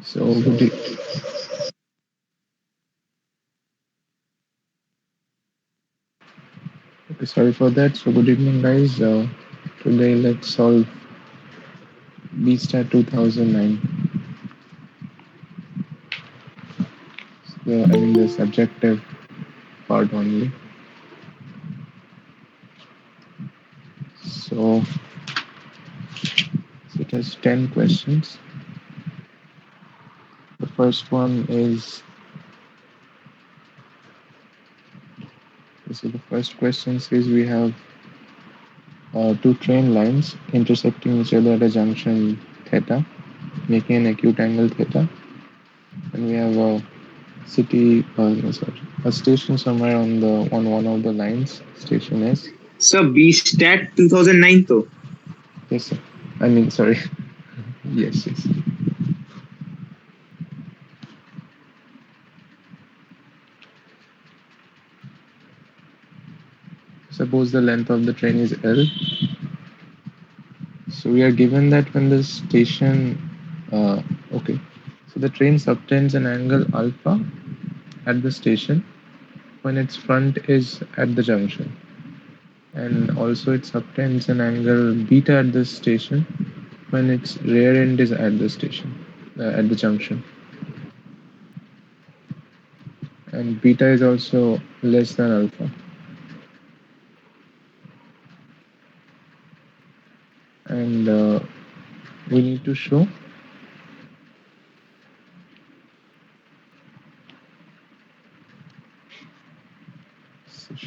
So good. Okay, sorry for that. So good evening, guys. Today let's solve BStat 2009. The subjective part only. So it has 10 questions. The first one is the first question says we have two train lines intersecting each other at a junction theta, making an acute angle theta, and we have city, no, sorry, a station somewhere on one of the lines. Station S. Sir, B stat 2009 though. Yes, sir. I mean, sorry. Yes, yes. Suppose the length of the train is L. So we are given that when the station, okay. So the train subtends an angle alpha at the station when its front is at the junction, and also it subtends an angle beta at the station when its rear end is at the station, at the junction, and beta is also less than alpha. And we need to show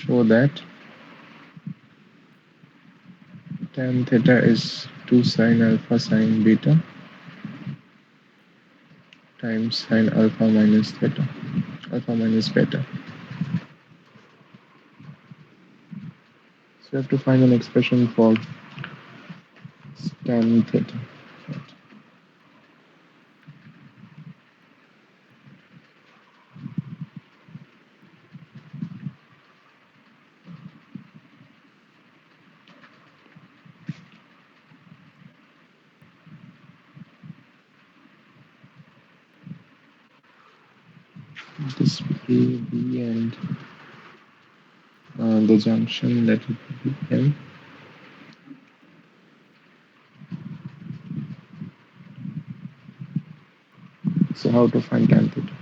that tan theta is 2 sine alpha sine beta times sine alpha minus theta, alpha minus beta. So we have to find an expression for tan theta. This will be B, and the junction, that will be M. So how to find tan theta?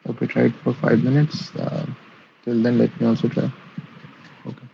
Okay, try it for 5 minutes. Till then, let me also try. Okay.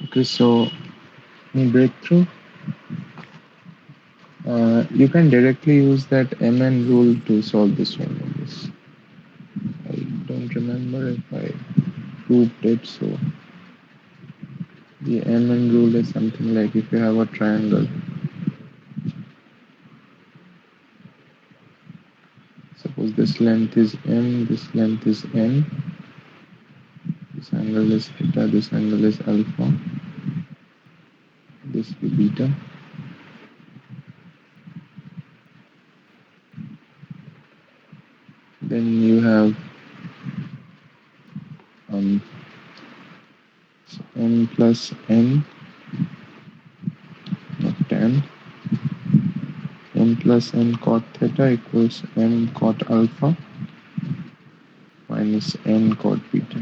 Okay, so in breakthrough, you can directly use that MN rule to solve this one. I guess I don't remember if I proved it. So the MN rule is something like if you have a triangle, suppose this length is M, this length is N, this angle is theta, this angle is alpha, this be beta. Then you have um, M plus N of tan. M plus N cot theta equals M cot alpha minus N cot beta.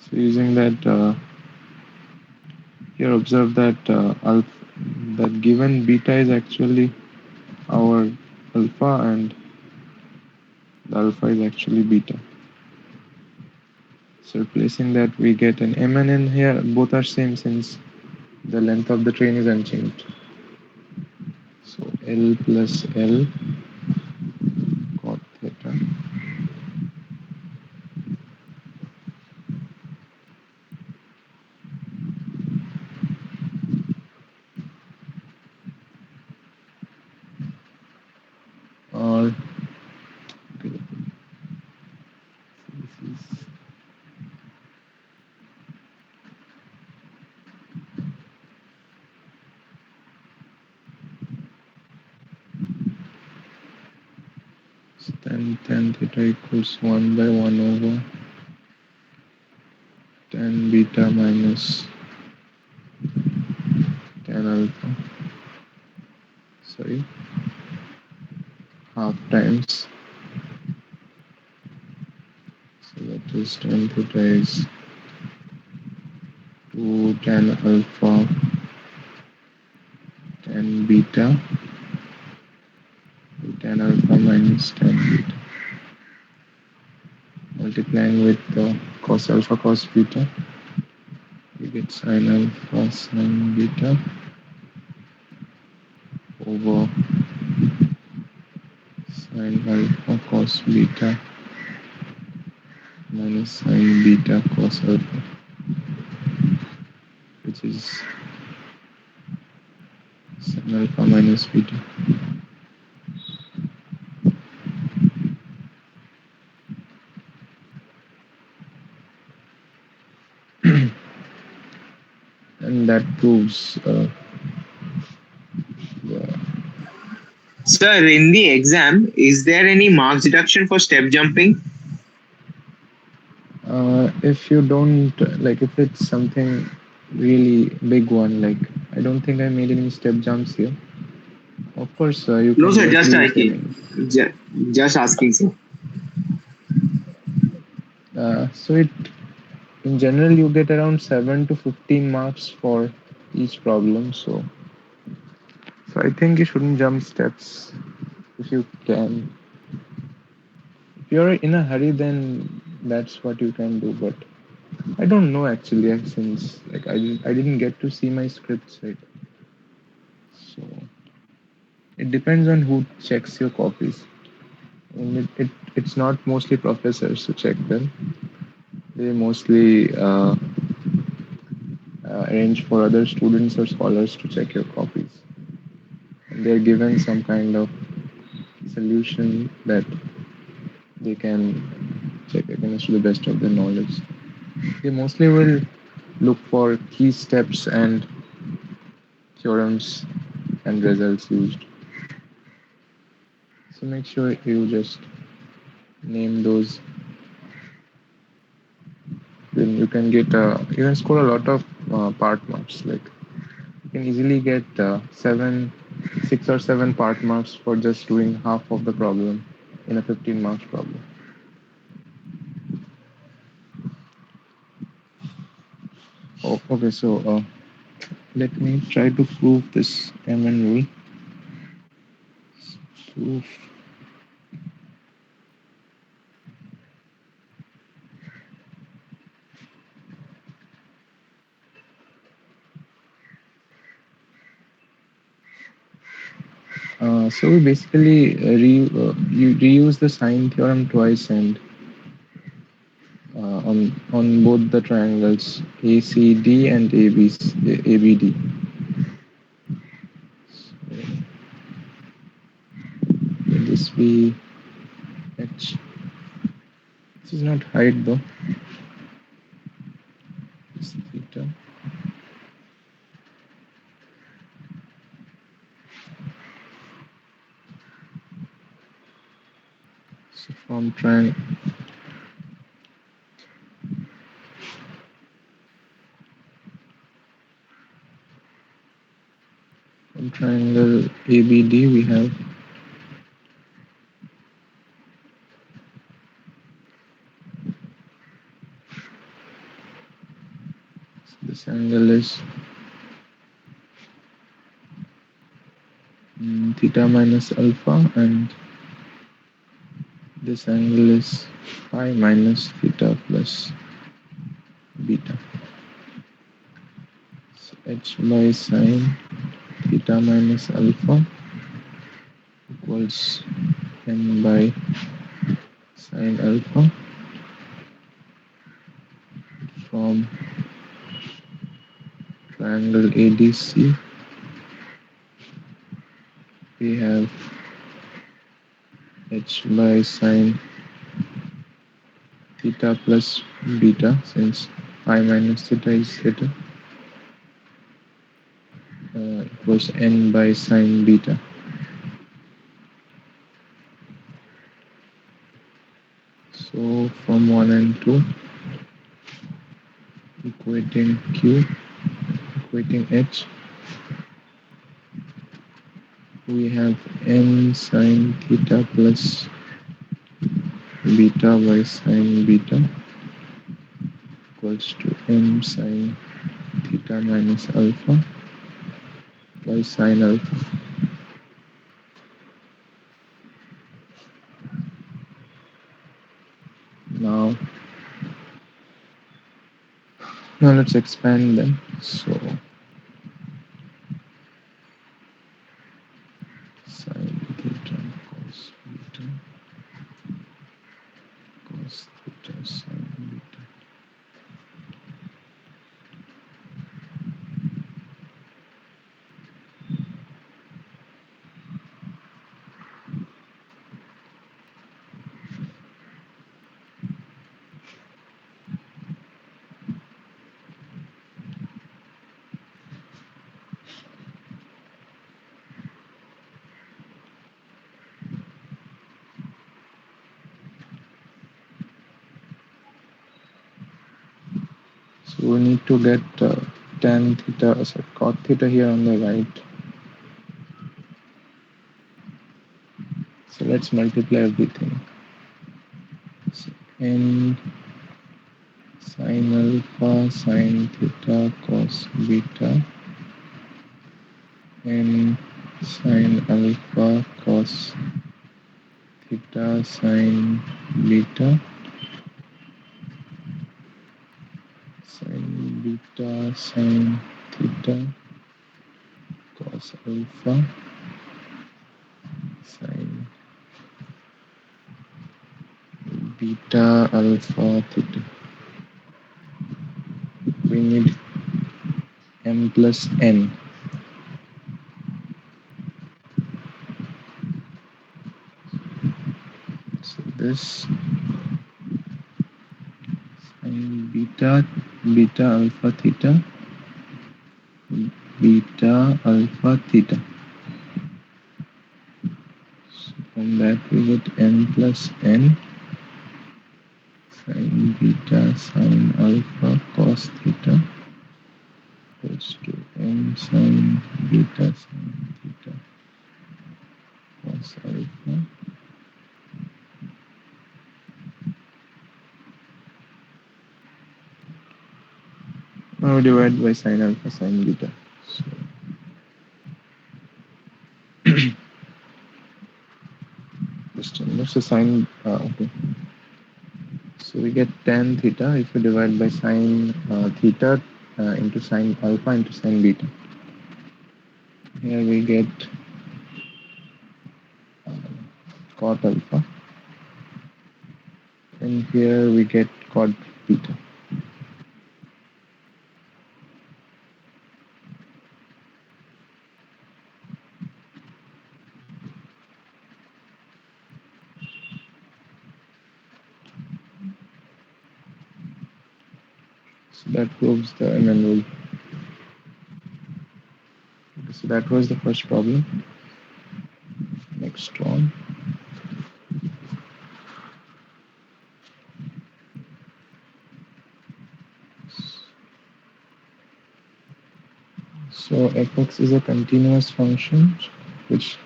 So using that, here observe that that given beta is actually our alpha and the alpha is actually beta. So replacing that, we get an M and N here. Both are same since the length of the train is unchanged. So L plus L cot theta or okay, this is tan theta equals 1 by 1 over tan beta minus tan alpha. Sorry, half times. So that is tan theta is 2 tan alpha tan beta, tan alpha minus tan beta. Multiplying with cos alpha cos beta, we get sin alpha sin beta over sin alpha cos beta minus sin beta cos alpha, which is sin alpha minus beta. And that proves the, Sir, in the exam, is there any marks deduction for step jumping? if you don't like, if it's something really big one, like I don't think I made any step jumps here. Of course, you No, can sir, just directly use the asking. ring. Ju- Just asking, sir. So it in general you get around 7 to 15 marks for each problem. So I think you shouldn't jump steps if you can. If you're in a hurry, then that's what you can do. But I don't know actually, since like I didn't get to see my scripts, right? So it depends on who checks your copies. And it's not mostly professors who check them. They mostly arrange for other students or scholars to check your copies. And they're given some kind of solution that they can check against to the best of their knowledge. They mostly will look for key steps and theorems and results used. So make sure you just name those. Then you can get you can score a lot of part marks. Like you can easily get 6 or 7 part marks for just doing half of the problem in a 15 marks problem. Oh, okay, so let me try to prove this MN rule. Proof. So we basically you reuse the sine theorem twice and on both the triangles ACD and ABD. So will this be H? This is not height though. It's theta. So from triangle ABD we have this angle is theta minus alpha, and this angle is phi minus theta plus beta. So h by sine theta minus alpha equals n by sine alpha. From triangle ADC we have h by sine theta plus beta, since phi minus theta is theta, equals n by sine beta. So from 1 and 2, equating Q, equating H, we have n sine theta plus beta by sine beta equals to m sine theta minus alpha by sine alpha. Now, let's expand them. So sine theta cos beta cos theta sine beta. So we need to get tan theta, sorry, cot theta here on the right. So let's multiply everything. So n sine alpha sine theta cos beta, n sine alpha cos theta sine beta, sine beta sine theta cos alpha sine beta alpha theta. We need m plus n. So this sine beta alpha theta, beta alpha theta. So from that we get n plus n sine beta sine alpha cos theta equals to m sine beta sine theta cos alpha. Now divide by sine alpha sine beta. So just a sine. Okay. So we get tan theta if we divide by sine theta into sine alpha into sine beta. Here we get cot alpha, and here we get cot beta. So that proves the MN rule. Okay, so that was the first problem. Next one. So fx is a continuous function which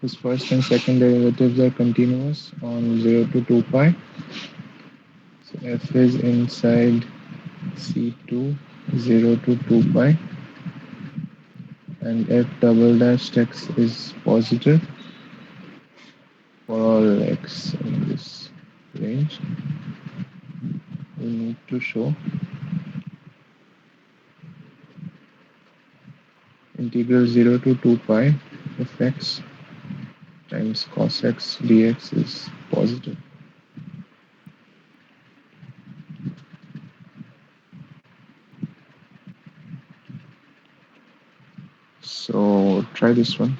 whose first and second derivatives are continuous on 0 to 2 pi. So f is inside C2 0 to 2 pi, and f double dash x is positive for all x in this range. We need to show integral 0 to 2 pi of x times cos x dx is positive. So try this one.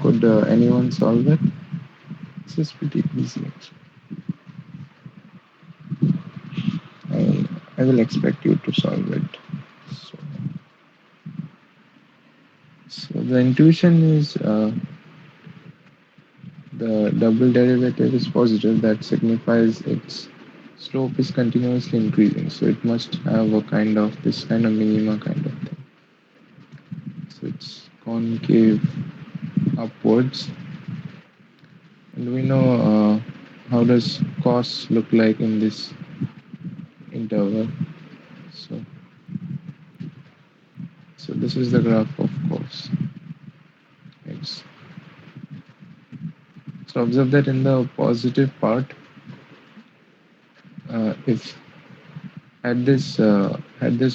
Could anyone solve it? This is pretty easy actually. I will expect you to solve it. So, so the intuition is the double derivative is positive. That signifies its slope is continuously increasing. So it must have a kind of this kind of minima kind of thing. So it's concave upwards. And we know how does cos look like in this interval. So, so this is the graph of cos x. So observe that in the positive part, if had this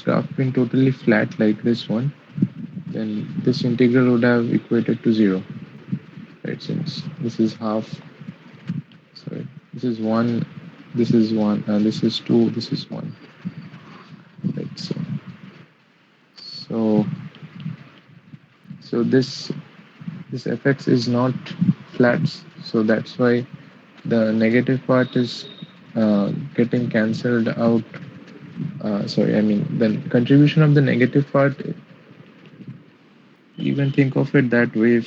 graph been totally flat like this one, then this integral would have equated to zero, right? Since this is half, sorry, this is one, this is one, this is two, this is one, right? So, so this fx is not flat, so that's why the negative part is getting cancelled out. Sorry, I mean the contribution of the negative part. You can think of it that way.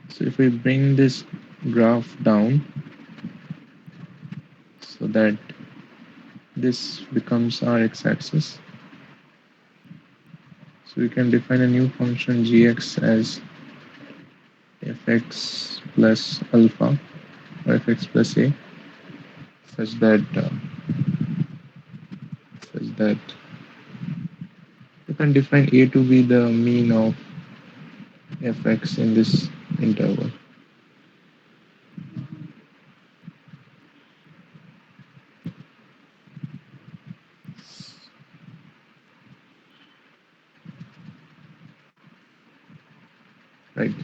So if we bring this graph down so that this becomes our x-axis, so we can define a new function gx as fx plus alpha or fx plus a, such that such that you can define a to be the mean of fx in this interval. Right.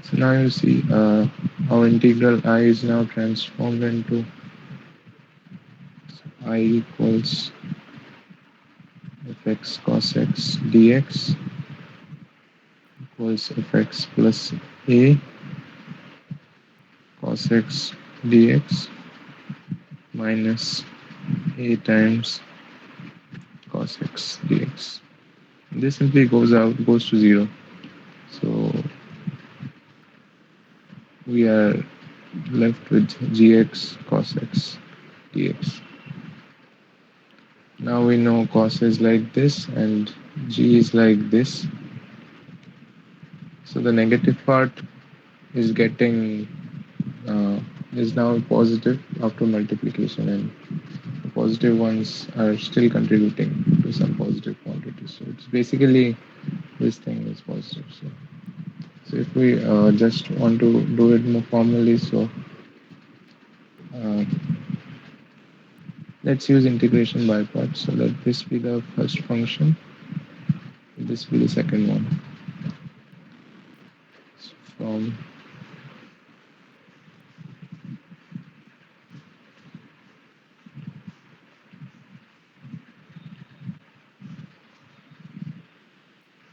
So now you see our integral I is now transformed into I equals fx cos x dx equals fx plus a cos x dx minus a times cos x dx. This simply goes to zero. So we are left with gx cos x dx. Now we know cos is like this and g is like this. So the negative part is getting is now positive after multiplication, and the positive ones are still contributing to some positive quantity. So it's basically this thing is positive. So if we just want to do it more formally, so uh, let's use integration by parts. So let this be the first function, this be the second one. So from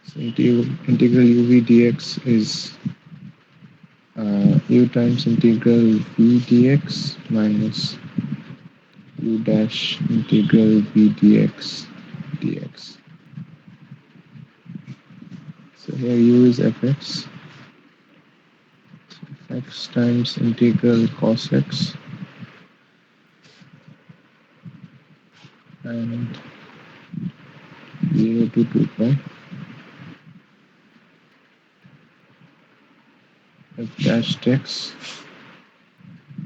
so integral uv dx is u times integral v dx minus u dash integral v dx dx. So here u is fx, x times integral cos x and 0 to 2 pi f dash x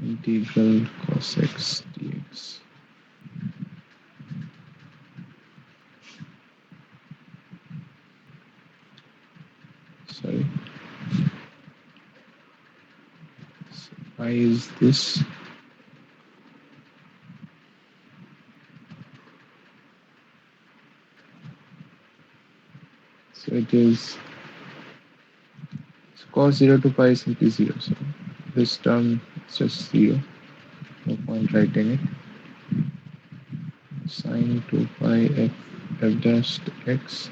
integral cos x dx. Sorry. So pi is this. So it is so cos 0 to pi is simply 0. So this term is just 0. No point writing it. Sine 2 pi f dash x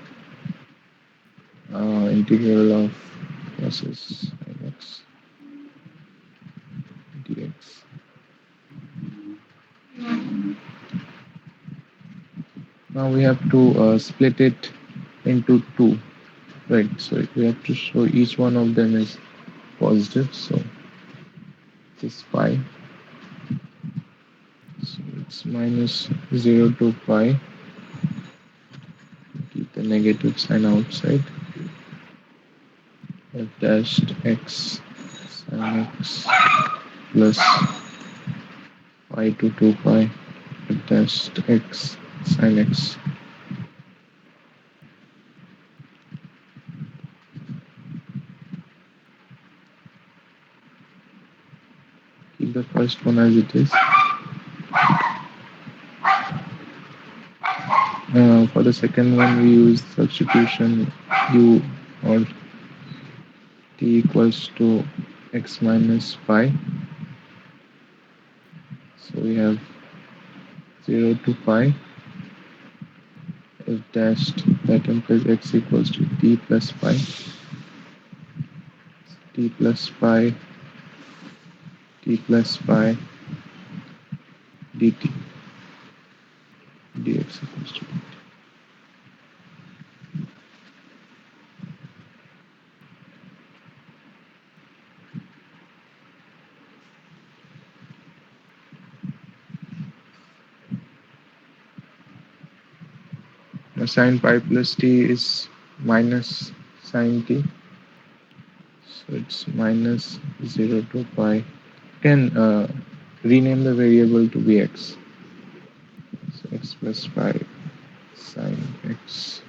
integral of versus sin x dx. Now we have to split it into two, right? So we have to show each one of them is positive. So this pi, so it's minus 0 to pi, keep the negative sign outside, f dashed x sin x plus pi to 2 pi f dashed x sin x. Keep the first one as it is. For the second one, we use substitution u or t equals to x minus pi. So we have 0 to pi f dashed that implies x equals to t plus pi, t plus pi, t plus pi dt dx equals to. Now sin pi plus t is minus sin t, so it's minus 0 to pi. You can rename the variable to be x. So x plus pi sin x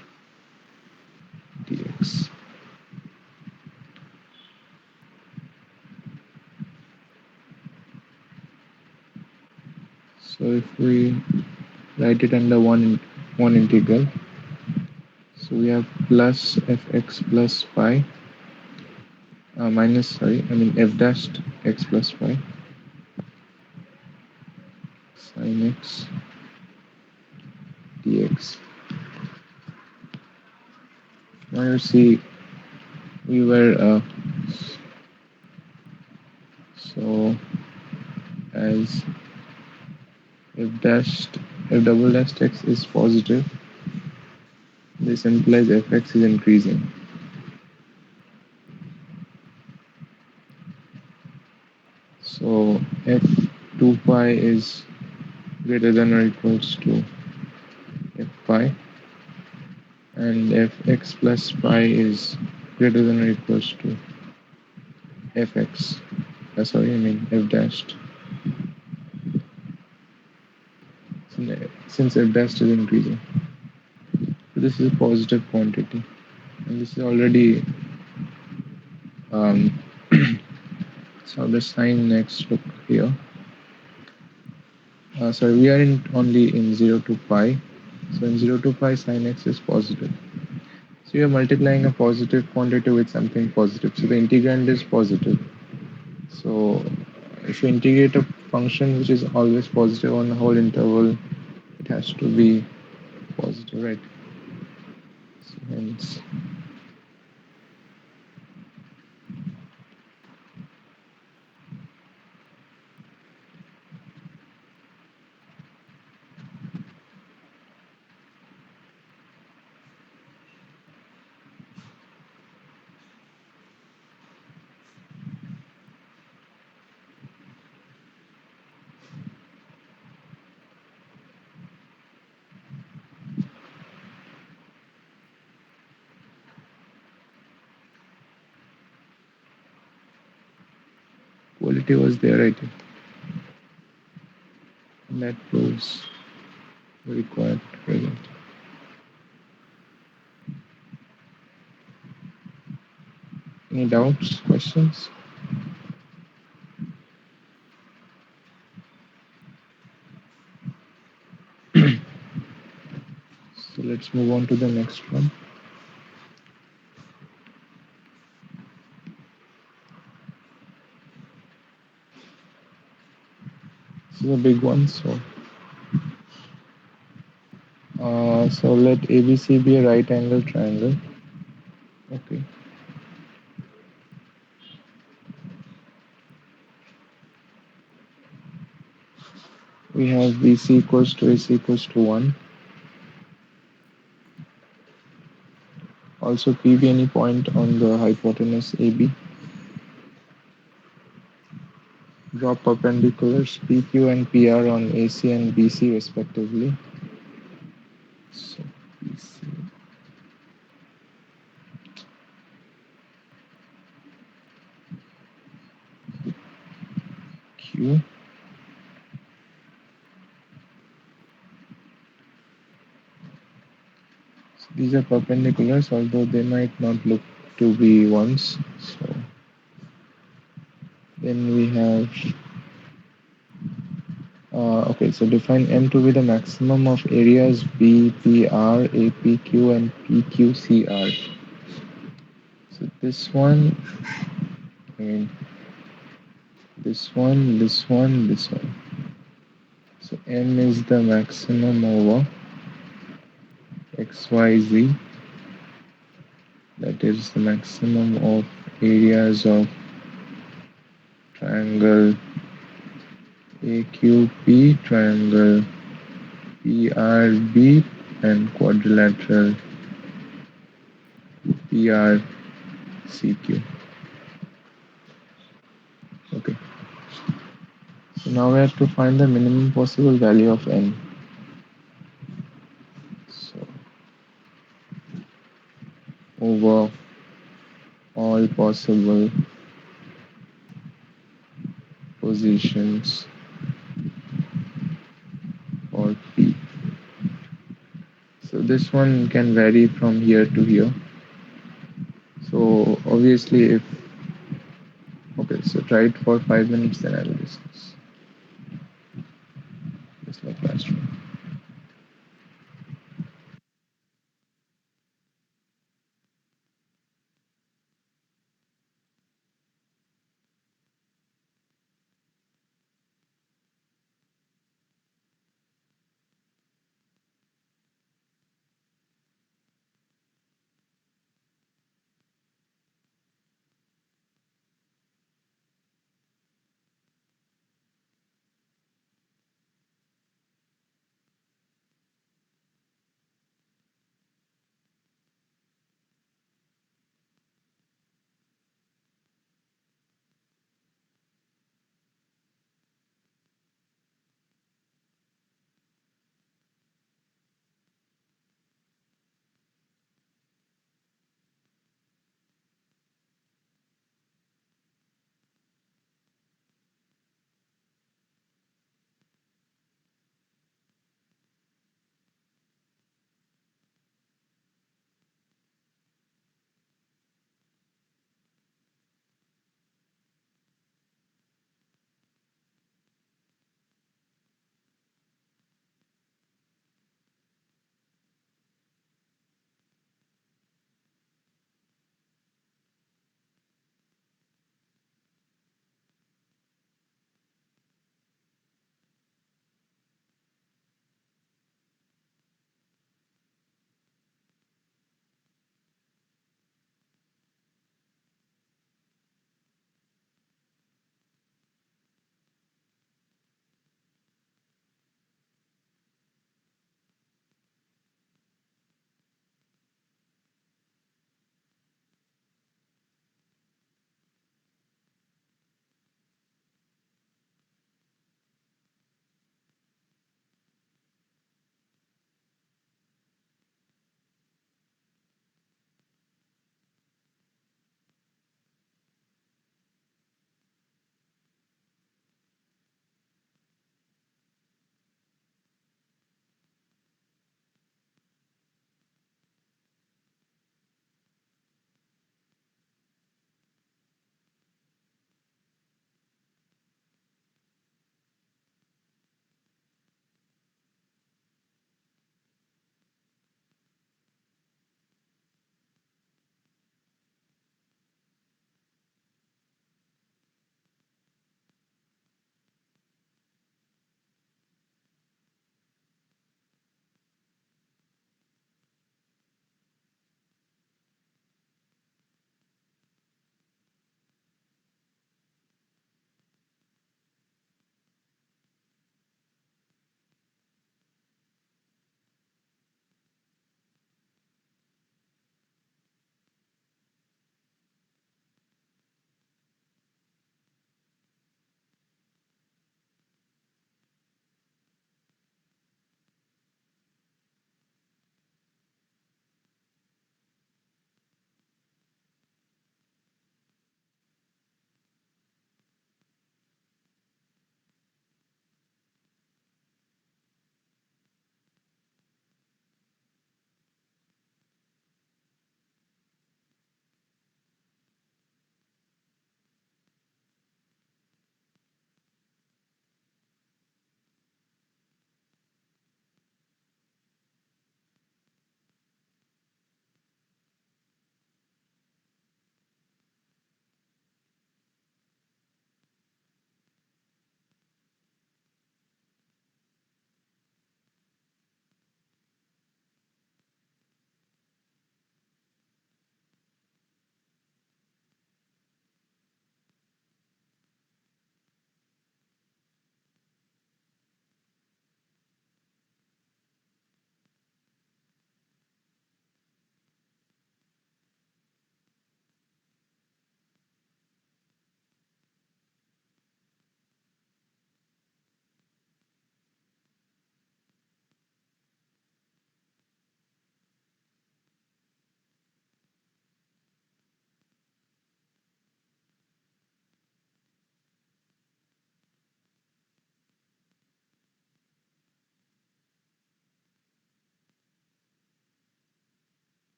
dx. So if we write it under one integral, so we have plus fx plus pi minus, sorry, I mean f dashed x plus pi sin x dx. Now you see we were so as f dashed f double dashed x is positive, this implies fx is increasing. So f 2 pi is greater than or equals to f pi, and fx plus pi is greater than or equals to fx. Sorry, I mean f dashed. Since f dashed is increasing. So this is a positive quantity, and this is already um, so the sign next look here. So we are only in 0 to pi. So in 0 to pi, sin x is positive. So you're multiplying a positive quantity with something positive. So the integrand is positive. So if you integrate a function which is always positive on the whole interval, it has to be positive, right? So hence, quality was there, I think. And that proves the required result. Any doubts, questions? So let's move on to the next one. This is a big one. So let ABC be a right angle triangle. Okay. We have BC equals to AC equals to 1. Also PB any point on the hypotenuse AB. Draw perpendiculars PQ and PR on AC and BC respectively. So BC, Q. So these are perpendiculars, although they might not look to be ones. So then we have, okay, so define M to be the maximum of areas BPR, APQ, and PQCR. So this one, I mean, this one, this one, this one. So M is the maximum over XYZ. That is the maximum of areas of triangle AQP, triangle PRB, and quadrilateral PRCQ. Okay, so now we have to find the minimum possible value of n. So over all possible positions for P. So this one can vary from here to here. So obviously if, okay, so try it for 5 minutes, then I will discuss. Just like last one.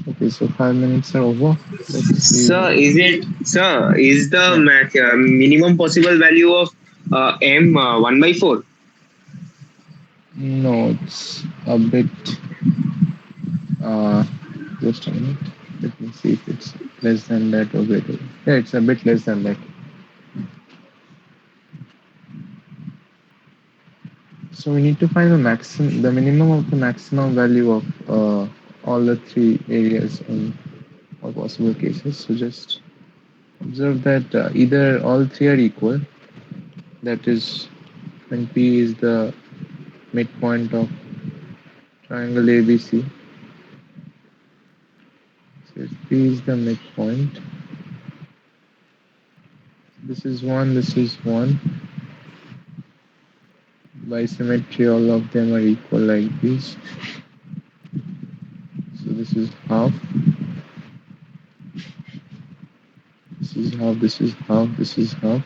Okay, so 5 minutes are over. Let's see Sir, what. is the Yeah. minimum possible value of m 1 by 4? No, it's a bit. Uh, just a minute. Let me see if it's less than that or greater. Yeah, it's a bit less than that. So we need to find the minimum of the maximum value of all the three areas in all possible cases. So just observe that either all three are equal. That is, when P is the midpoint of triangle ABC. So if P is the midpoint, this is one, this is one. By symmetry, all of them are equal like this. So this is half, this is half, this is half, this is half,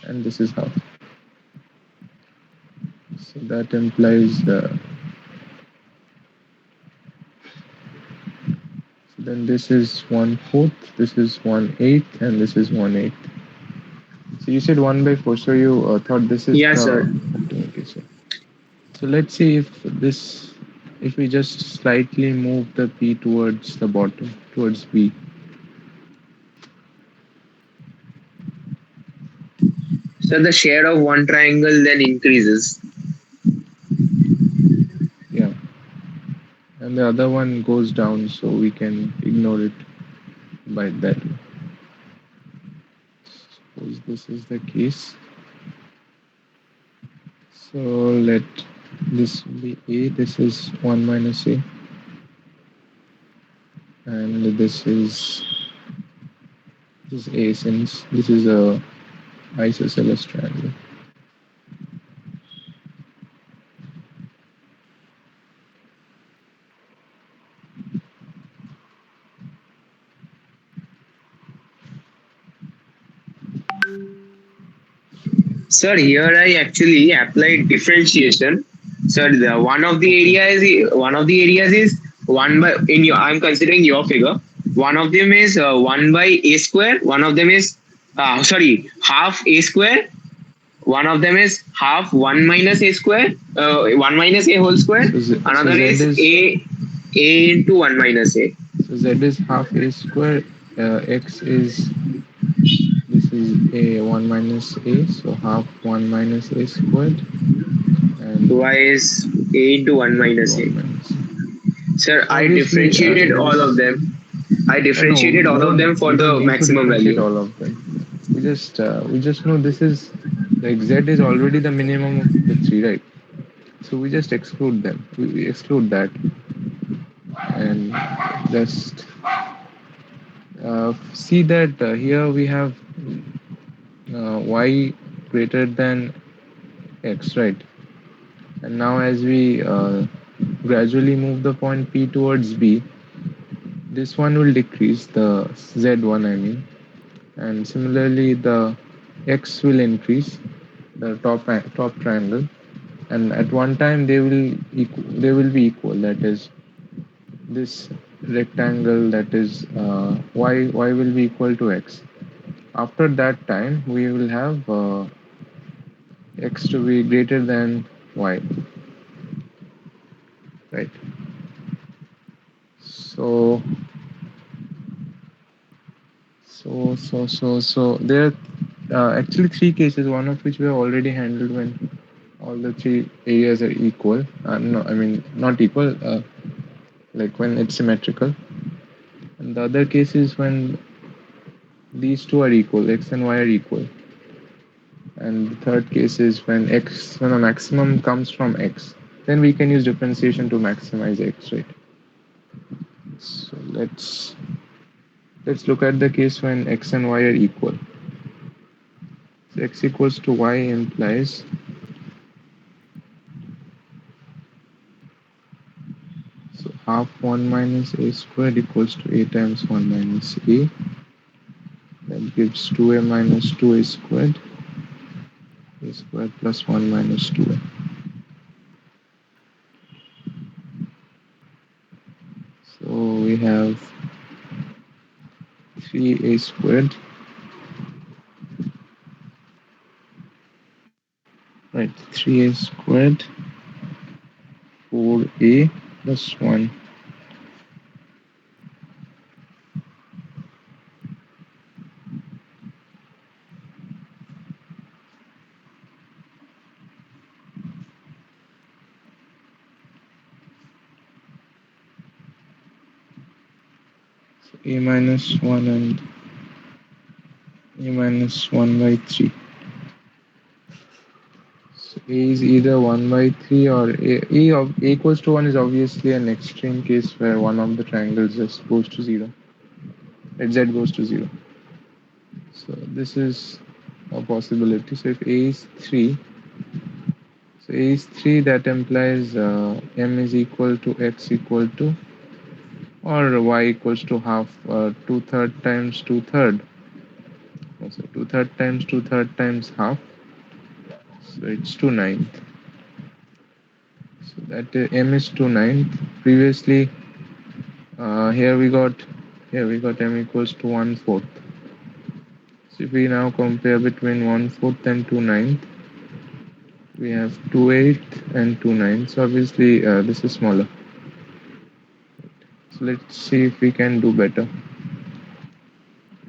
and this is half. So that implies so then this is 1/4, this is 1/8, and this is 1/8. So you said 1/4, so you thought this is Yeah, the sir. optimal case. So let's see if we just slightly move the P towards the bottom, towards B. So the share of one triangle then increases. Yeah. And the other one goes down, so we can ignore it by that. Suppose this is the case. So let this be A, this is 1 minus A, and this is A since this is a isosceles triangle. Sir, here I actually applied differentiation. Sir, Okay. one of the areas is one by in your. I'm considering your figure. One of them is one by a square. One of them is sorry, half a square. One of them is half one minus a square. One minus a whole square. So Another Z is is a into one minus a. so Z is half A square. X is this is A 1 minus A, so half 1 minus A squared, and Y is a into one A into minus a. 1 minus A. Sir, So I obviously, differentiated in all of this, them. I no, differentiated all of them for we don't the need to maximum differentiate value. all of them. We just know this is like Z is already the minimum of the three, right? So we just exclude them. We exclude that and just see that here we have y greater than x, right? And now as we gradually move the point P towards B, this one will decrease, the Z1 I mean, and similarly the x will increase, the top triangle, and at one time they will be equal. That is, this rectangle, that is y will be equal to x. After that time, we will have x to be greater than y, right? So there are actually three cases, one of which we have already handled when all the three areas are equal. No, I mean not equal, like when it's symmetrical. And the other case is when these two are equal, x and y are equal. And the third case is when the maximum comes from x. Then we can use differentiation to maximize x, right? So let's look at the case when x and y are equal. So x equals to y implies, so half 1 minus a squared equals to a times 1 minus a. That gives 2a minus 2a squared, a squared plus 1 minus 2a. So we have 3a squared, right, 3a squared, 4a plus 1. So a minus 1 and a minus 1 by 3. So a is either 1 by 3 or a equals to 1 is obviously an extreme case where one of the triangles just goes to 0. Z goes to 0. So this is a possibility. So if a is 3, so a is 3, that implies m is equal to x equal to or y equals to half 2/3 times 2/3. So 2/3 times 2/3 times half. So it's 2/9. So that m is 2/9. Previously, here we got m equals to 1/4. So if we now compare between 1/4 and 2/9, we have 2/8 and 2/9. So obviously this is smaller. So let's see if we can do better.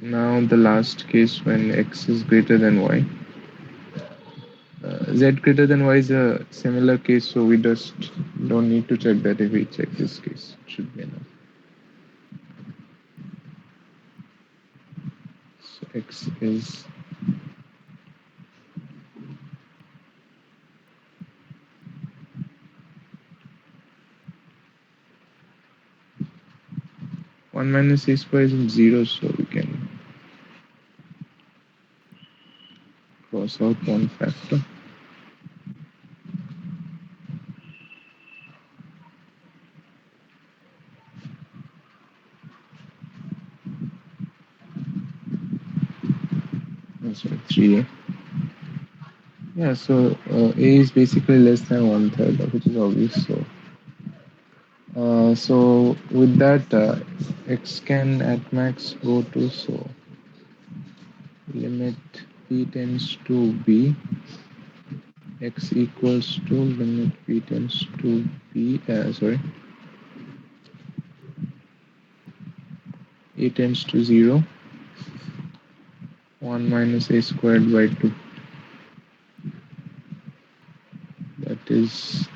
Now the last case when x is greater than y. Z greater than y is a similar case, so we just don't need to check that. If we check this case, it should be enough. So x is 1 minus a square is 0, so we can cross out one factor. Oh, sorry, 3a. Yeah, so a is basically less than 1/3, which is obvious. So with that, x can at max go to, so limit p tends to b, x equals to limit p tends to b, a tends to 0, 1 minus a squared by 2. That is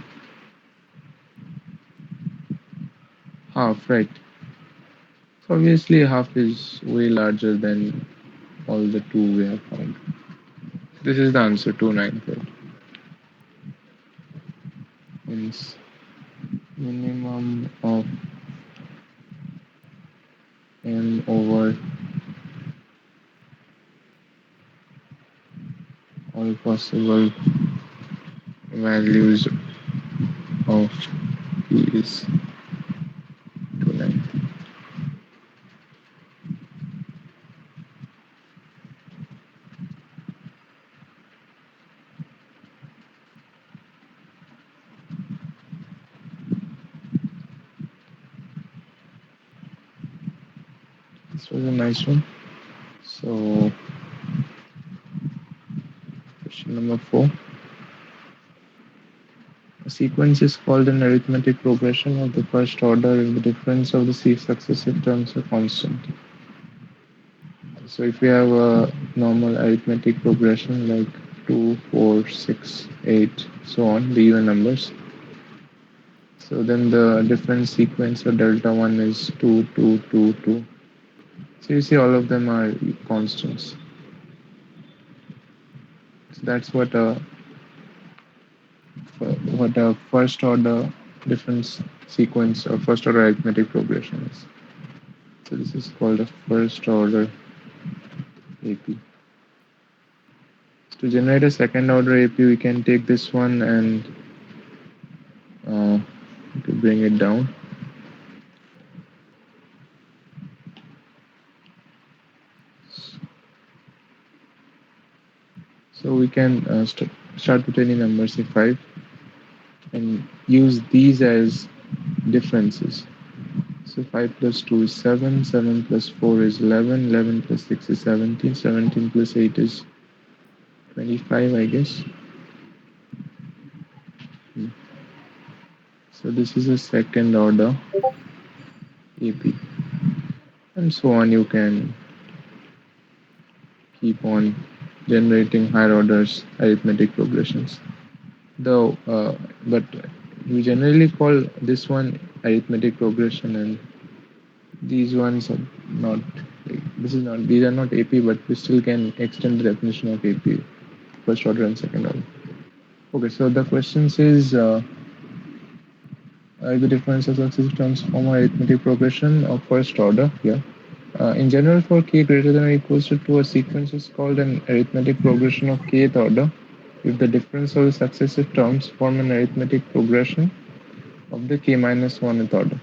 half, right? So obviously half is way larger than all the 2 we have found. This is the answer, 2/9, right? Means minimum of m over all possible values of p is 2/9. This was a nice one. So question number 4. A sequence is called an arithmetic progression of the first order if the difference of the successive terms are constant. So if we have a normal arithmetic progression like 2, 4, 6, 8, so on, the even numbers. So then the difference sequence for delta 1 is 2, 2, 2, 2. So you see all of them are constants. So that's what a first order difference sequence or first order arithmetic progression is. So this is called a first order AP. To generate a second order AP, we can take this one and to bring it down. So we can start with any number, say 5, and use these as differences. So 5 plus 2 is 7, 7 plus 4 is 11, 11 plus 6 is 17, 17 plus 8 is 25, I guess. Hmm. So this is a second order AP. And so on, you can keep on generating higher orders arithmetic progressions. Though, but we generally call this one arithmetic progression, and these ones are not. Like, this is not. These are not AP, but we still can extend the definition of AP, first order and second order. Okay, so the question says, the difference of successive terms form arithmetic progression of first order. Yeah. In general, for k greater than or equals to 2, a sequence is called an arithmetic progression of kth order if the difference of the successive terms form an arithmetic progression of the k minus 1th order.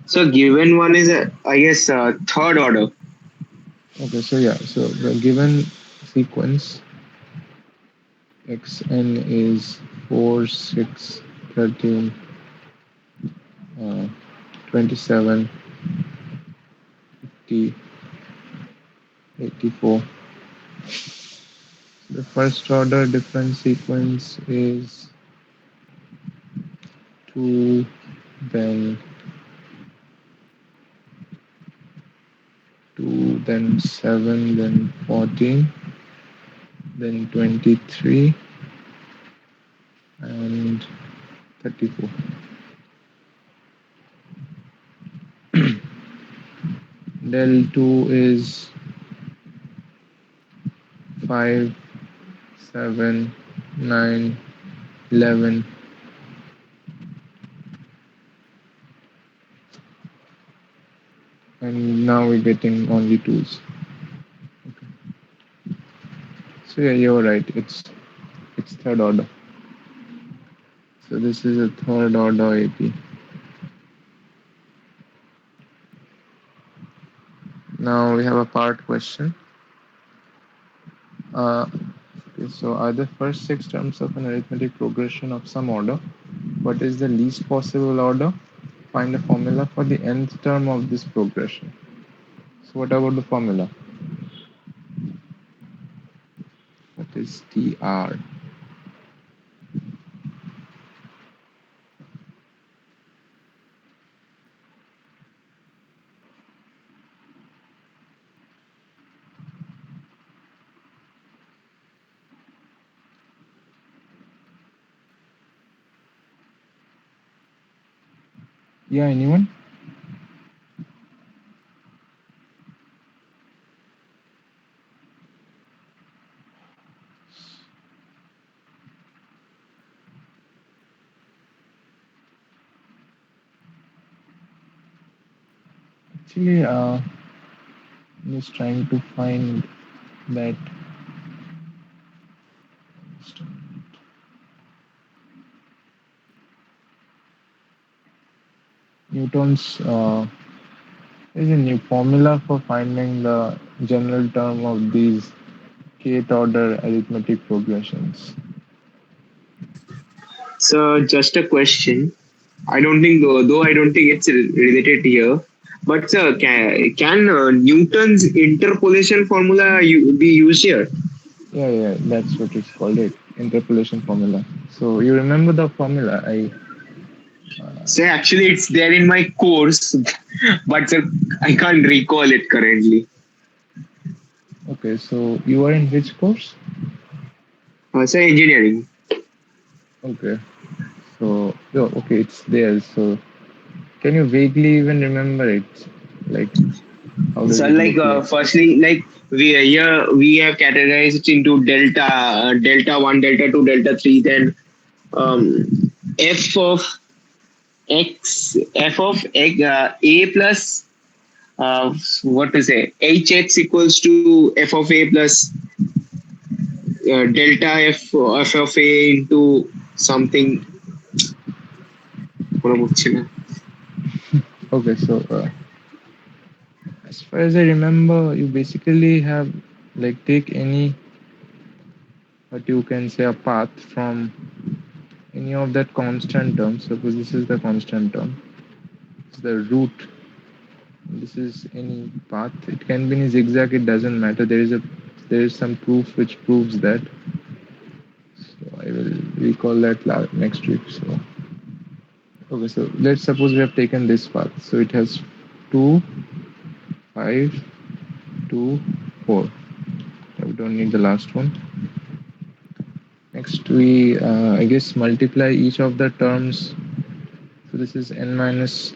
So given one is, I guess, third order. Okay, so yeah, so the given sequence xn is 4, 6, 13, 27, 50, 84. The first order difference sequence is 2, then 2, then 7, then 14, then 23, and 34. Del 2 is 5, 7, 9, 11, and now we're getting only 2's. Okay. So yeah, you're right. It's third order. So this is a third order AP. Now we have a part question. Okay, so are the first six terms of an arithmetic progression of some order? What is the least possible order? Find a formula for the nth term of this progression. So what about the formula? What is TR? Yeah, anyone? Actually, I'm just trying to find that Newton's is a new formula for finding the general term of these kth order arithmetic progressions. So just a question. I don't think, though I don't think it's related here. But can Newton's interpolation formula be used here? Yeah, yeah, that's what it's called, it interpolation formula. So you remember the formula? So actually, it's there in my course, but I can't recall it currently. Okay, so you are in which course? So engineering. Okay, so oh, okay, it's there. So can you vaguely even remember it? Like, how does So it like look like? firstly, like we have categorized it into delta one, delta two, delta three. Then f of f of x, a plus what to say, hx equals to f of a plus delta f of a into something. Okay, so as far as I remember, you basically have like take any what you can say a path from any of that constant term. Suppose this is the constant term. it's the root. This is any path. It can be in zigzag. It doesn't matter. There is some proof which proves that. So I will recall that next week. So okay. So let's suppose we have taken this path. So it has 2, 5, 2, 4. We don't need the last one. Next we I guess multiply each of the terms. So this is n minus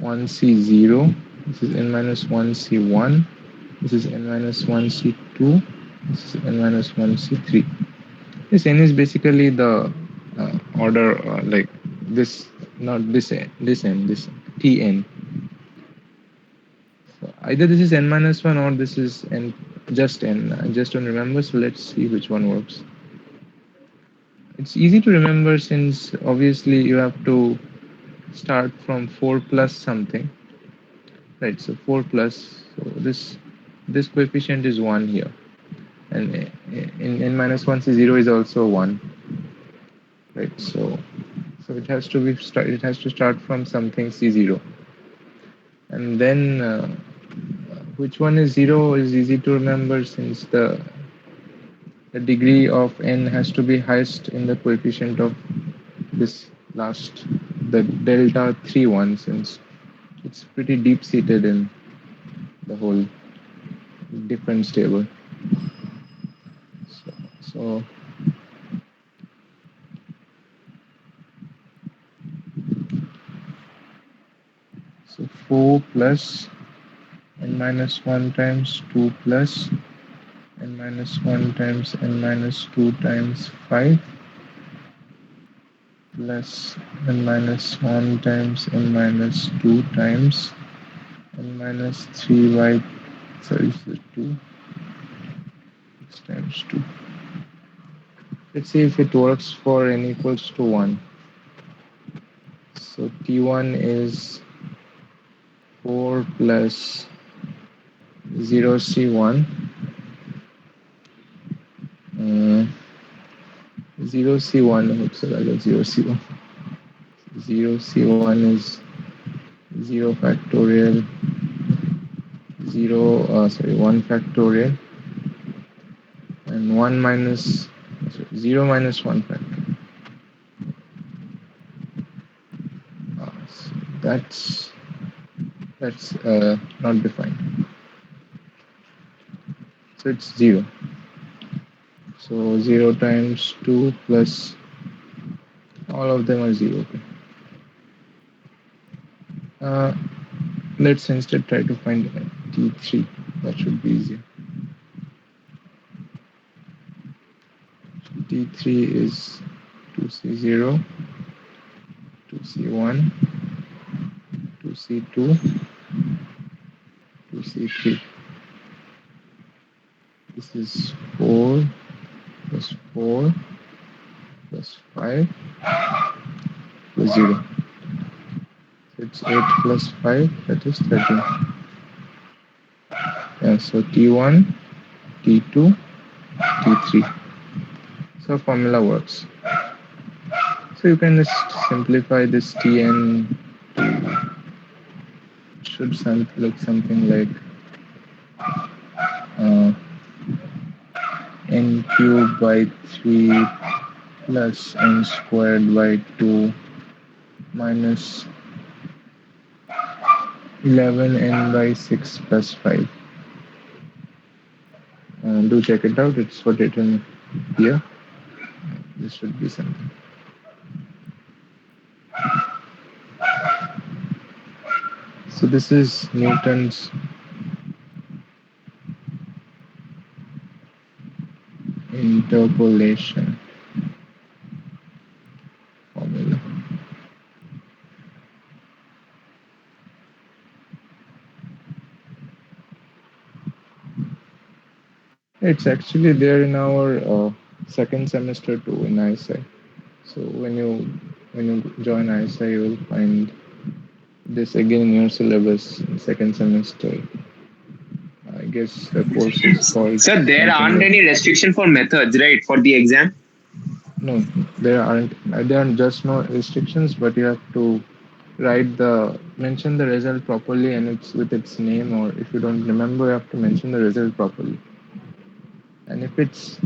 1c0. This is n minus 1c1. This is n minus 1c2. This is n minus 1c3. This n is basically the order like this, not this n, this tn. So either this is n minus 1 or this is n, just n. I just don't remember, so let's see which one works. It's easy to remember since obviously you have to start from 4 plus something, right? So 4 plus, so this coefficient is 1 here, and in n minus 1 c 0 is also 1, right? So it has to be it has to start from something c0, and then which one is 0 is easy to remember since the degree of n has to be highest in the coefficient of this last, the delta 3 one, since it's pretty deep seated in the whole difference table. So so 4 plus n minus 1 times 2 plus n minus 1 times n minus 2 times 5 plus n minus 1 times n minus 2 times n minus 3 by, sorry, so 2 times 2. Let's see if it works for n equals to 1. So t1 is 4 plus 0c1. 0c1, I hope so. I got 0c1. 0c1 is 0 factorial, 1 factorial, and 1 minus, 0 minus 1 factorial. So that's not defined. So it's 0. So 0 times 2 plus, all of them are 0. Okay. Let's instead try to find t3. That should be easier. t3 is 2c0, 2c1, 2c2, 2c3. This is 4 plus 4 plus 5 plus 0. So it's 8 plus 5, that is 13. Yeah, so T1, T2, T3. So formula works. So you can just simplify this Tn to, should look something like n cubed by 3 plus n squared by 2 minus 11n by 6 plus 5. Do check it out. It's written here. This should be something. So this is Newton's interpolation formula. It's actually there in our second semester too in ISI. So when you join ISI, you will find this again in your syllabus in second semester. I guess the course is called. So there aren't like, any restriction for methods, right, for the exam? no, there aren't. There are just no restrictions, but you have to write the mention the result properly and it's with its name, or if you don't remember, you have to mention the result properly. And if it's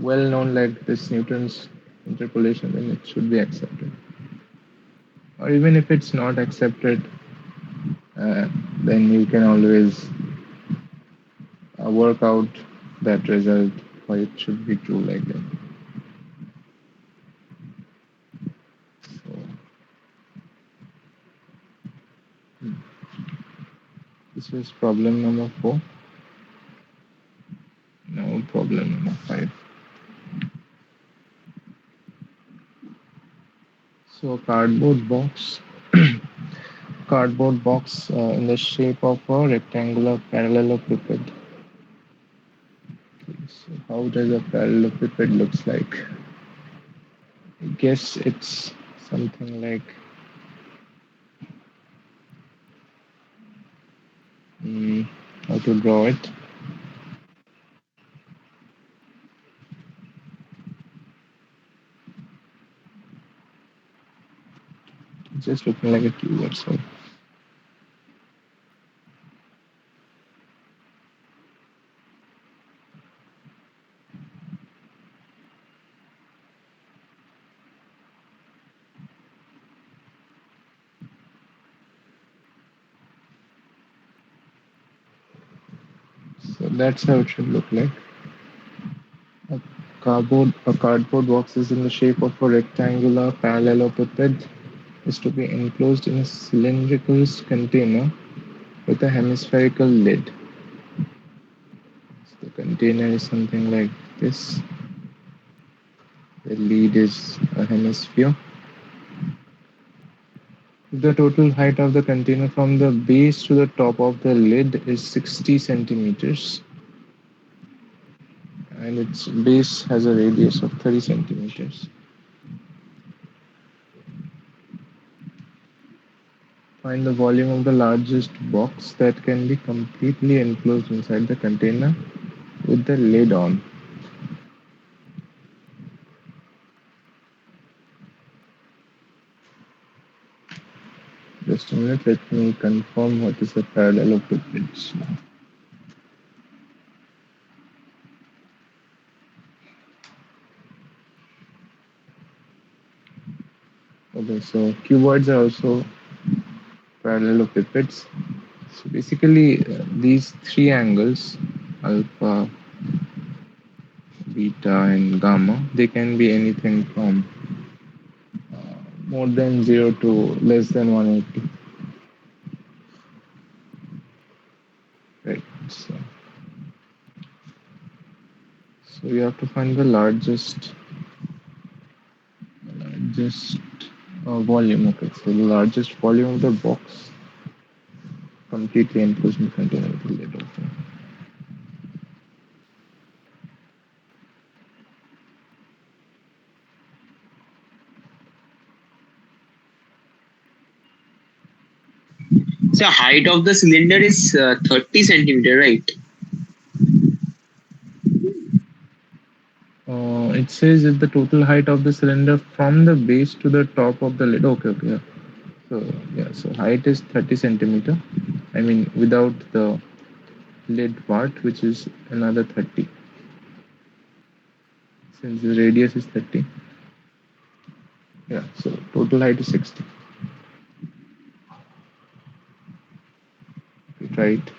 well known like this Newton's interpolation, then it should be accepted. Or even if it's not accepted, uh, then you can always work out that result why it should be true like that. So hmm, this was problem number 4. Now problem number 5. So a cardboard box in the shape of a rectangular parallelepiped. Okay, so how does a parallelepiped looks like? I guess it's something like mm, how to draw it. It's just looking like a cube. That's all. So that's how it should look like. A cardboard box is in the shape of a rectangular parallelepiped is to be enclosed in a cylindrical container with a hemispherical lid. So the container is something like this. The lid is a hemisphere. The total height of the container from the base to the top of the lid is 60 centimeters, and its base has a radius of 30 centimeters. Find the volume of the largest box that can be completely enclosed inside the container with the lid on. Just a minute, let me confirm what is a parallelepiped. Okay, so cuboids are also parallelepipeds. So basically, these three angles, alpha, beta, and gamma, they can be anything from more than 0 to less than 180. Right. So you have to find the largest volume. Okay, so the largest volume of the box completely enclosed in the container with the lid open. So height of the cylinder is 30 centimeter, right? It says if the total height of the cylinder from the base to the top of the lid. Okay, okay. Yeah. So yeah, so height is 30 centimeter. I mean without the lid part, which is another 30. Since the radius is 30. Yeah, so total height is 60. Right.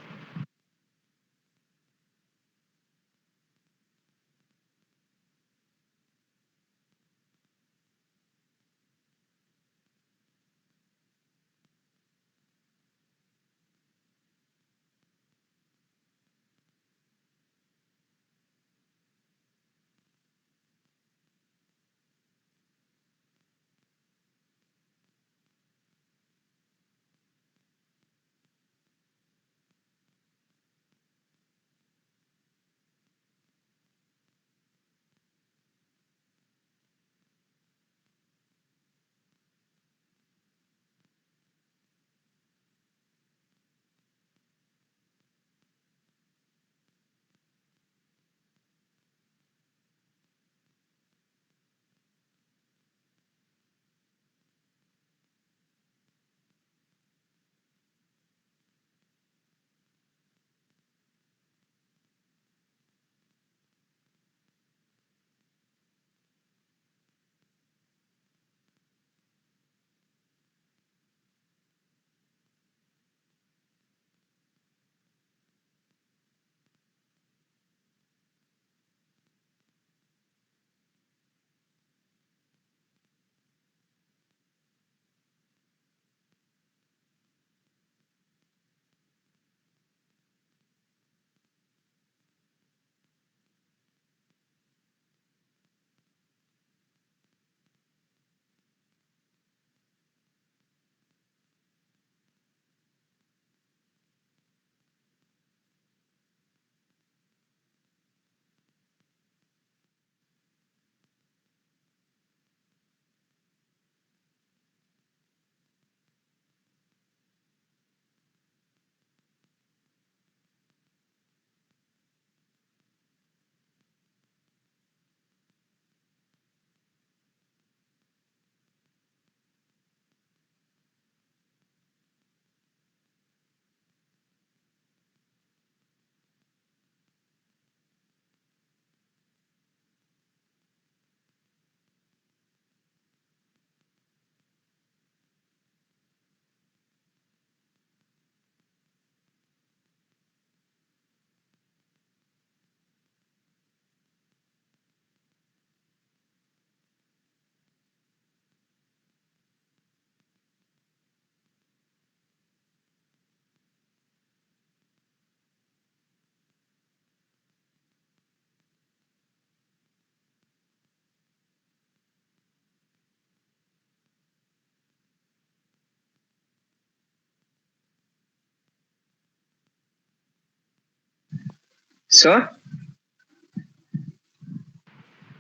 Sir,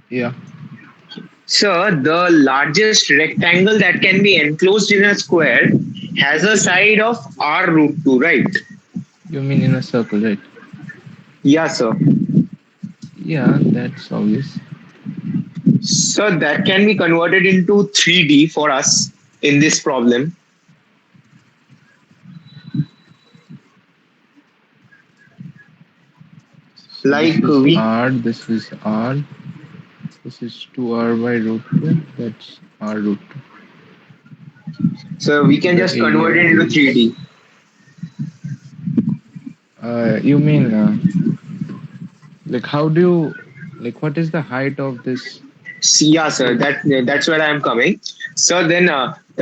Yeah, sir, the largest rectangle that can be enclosed in a square has a side of r root 2, right? you mean in a circle, right? Yeah, sir. Yeah, that's obvious. So that can be converted into 3D for us in this problem. So this Like is we, r, this is r, this is 2r by root 2, that's r root 2. so we So can the just convert area it into is, 3D. you mean, like how do you, like what is the height of this? Yeah, sir. So, That's where I am coming. So then,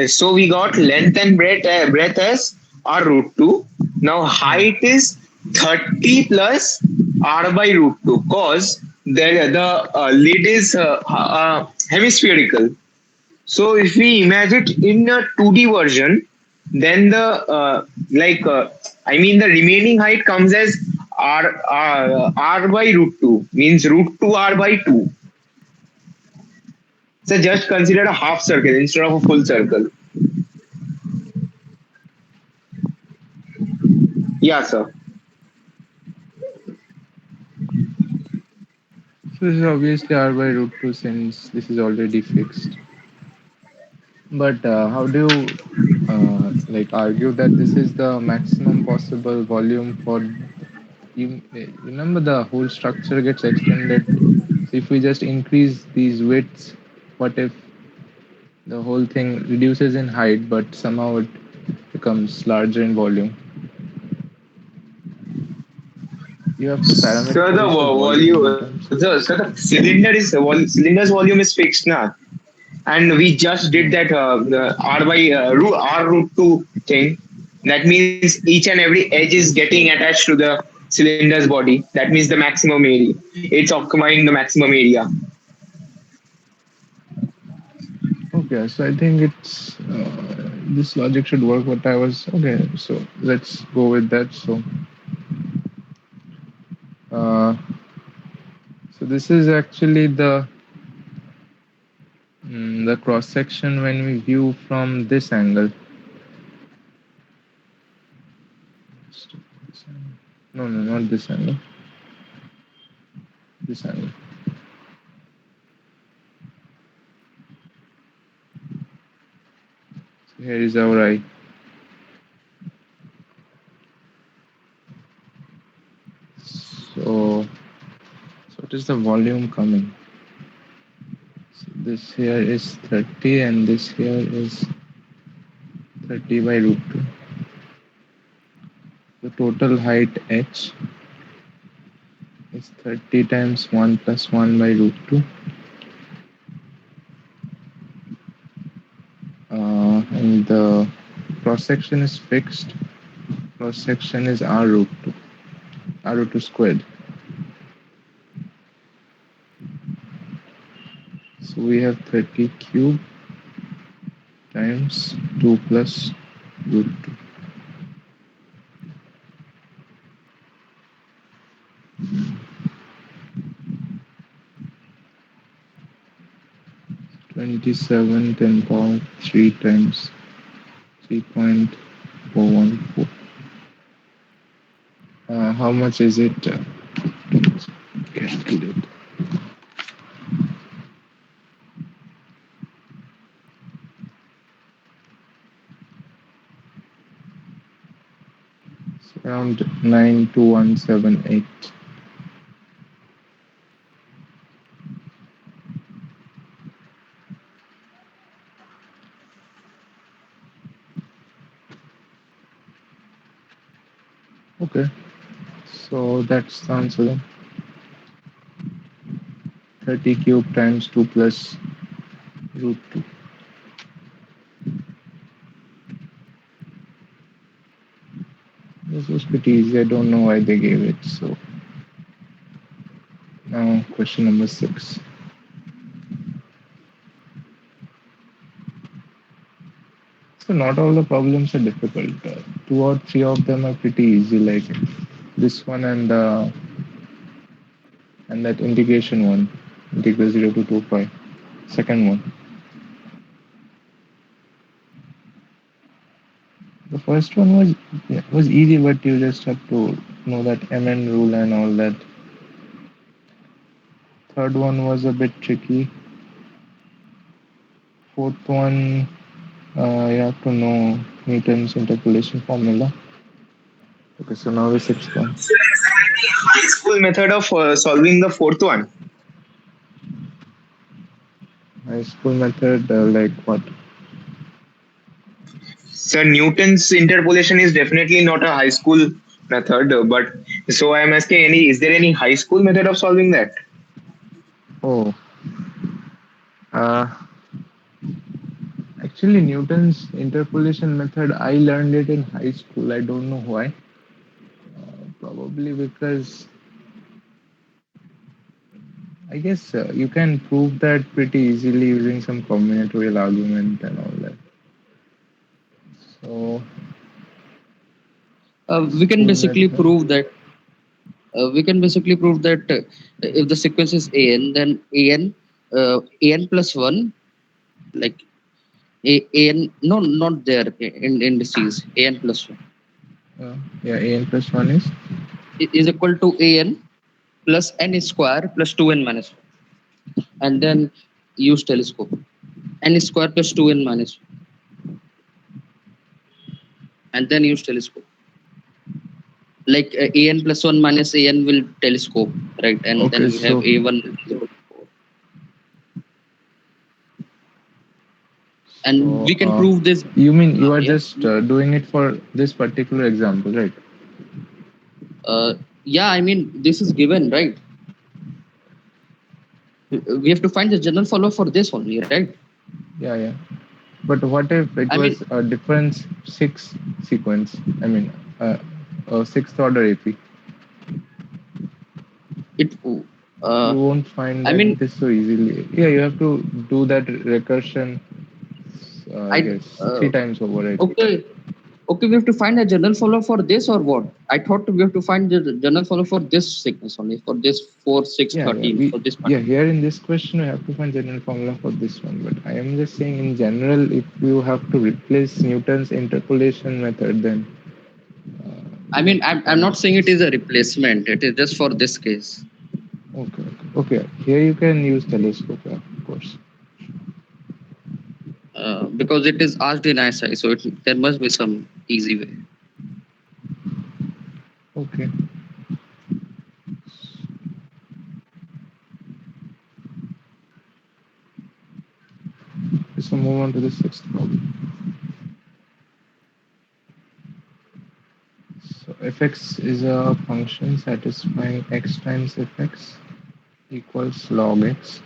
so we got length and breadth as r root two. Now hmm, height is 30 plus r by root two, cause the lid is hemispherical. So if we imagine it in a 2D version, then the I mean the remaining height comes as r by root two, means root two r by two. So just consider a half circle instead of a full circle. Yeah, sir. so this is obviously r by root 2 since this is already fixed. But how do you like argue that this is the maximum possible volume for you? Remember the whole structure gets extended. So if we just increase these widths, what if the whole thing reduces in height, but somehow it becomes larger in volume? You have to So the parameterize the volume volume, terms. so the cylinder's volume is fixed now, and we just did Hmm. that the r by r root two thing. That means each and every edge is getting So attached to the cylinder's body. That means the maximum area. It's occupying the maximum area. okay, so I think it's this logic should work. But I was okay. So let's go with that. Uh, so this is actually the cross section when we view from this angle. No, no, not this angle. This angle. So here is our eye. So what is the volume coming? So this here is 30 and this here is 30 by root 2. The total height h is 30 times 1 plus 1 by root 2. And the cross section is fixed. Cross section is r root 2. R root 2 squared. So we have 30 cube times 2 plus root 2. 27 10 power 3 times 3.414. How much is it? Calculate. It's around 92178. Okay, so that's the answer then. 30 cube times 2 plus root 2. This was pretty easy. I don't know why they gave it. So now question number 6. So not all the problems are difficult. Two or three of them are pretty easy, like this one and and that integration one, integral 0 to 2 pi, second one. The first one was, yeah, was easy, but you just have to know that MN rule and all that. Third one was a bit tricky. Fourth one, you have to know Newton's interpolation formula. Okay, so now the sixth one. So is there any high school method of solving the fourth one? High school method, like what? So Newton's interpolation is definitely not a high school method, but so I am asking, any is there any high school method of solving that? Oh, uh, actually, Newton's interpolation method, I learned it in high school. I don't know why. Probably because I guess you can prove that pretty easily using some combinatorial argument and all that. So, high We can school basically method. prove that if the sequence is an, then an plus 1, like an, no, not there in indices, an plus 1 Yeah, an plus 1 is. is equal to an plus n square plus 2n minus 1, and then use telescope, n square plus 2n minus 1, and then use telescope. Like an plus 1 minus an will telescope, right? And Okay, then we have so a1 is equal to 4. And so we can prove this. you mean you are Yeah. just doing it for this particular example, right? uh, yeah, I mean, this is given, right? We have to find the general follower for this only, right? Yeah, yeah. But what if it I mean, was a difference six sequence? I mean, a sixth order AP. it uh, You won't find I that mean, this so easily. Yeah, you have to do that recursion. I I guess three times over, right? okay, okay, we have to find a general follower for this, or what? I thought we have to find the general follower for this sequence only, for this 4 6 Yeah, yeah. 13, We for this yeah, particular. here in this question we have to find general formula for this one. But I am just saying in general, if you have to replace Newton's interpolation method, then I mean, I'm then not saying it is a replacement, it is just for this case. okay, okay, okay. Here you can use telescope, yeah, of course. Because it is asked in ISI, so there must be some easy way. Okay. So move on to the sixth problem. So fx is a function satisfying x times fx equals log x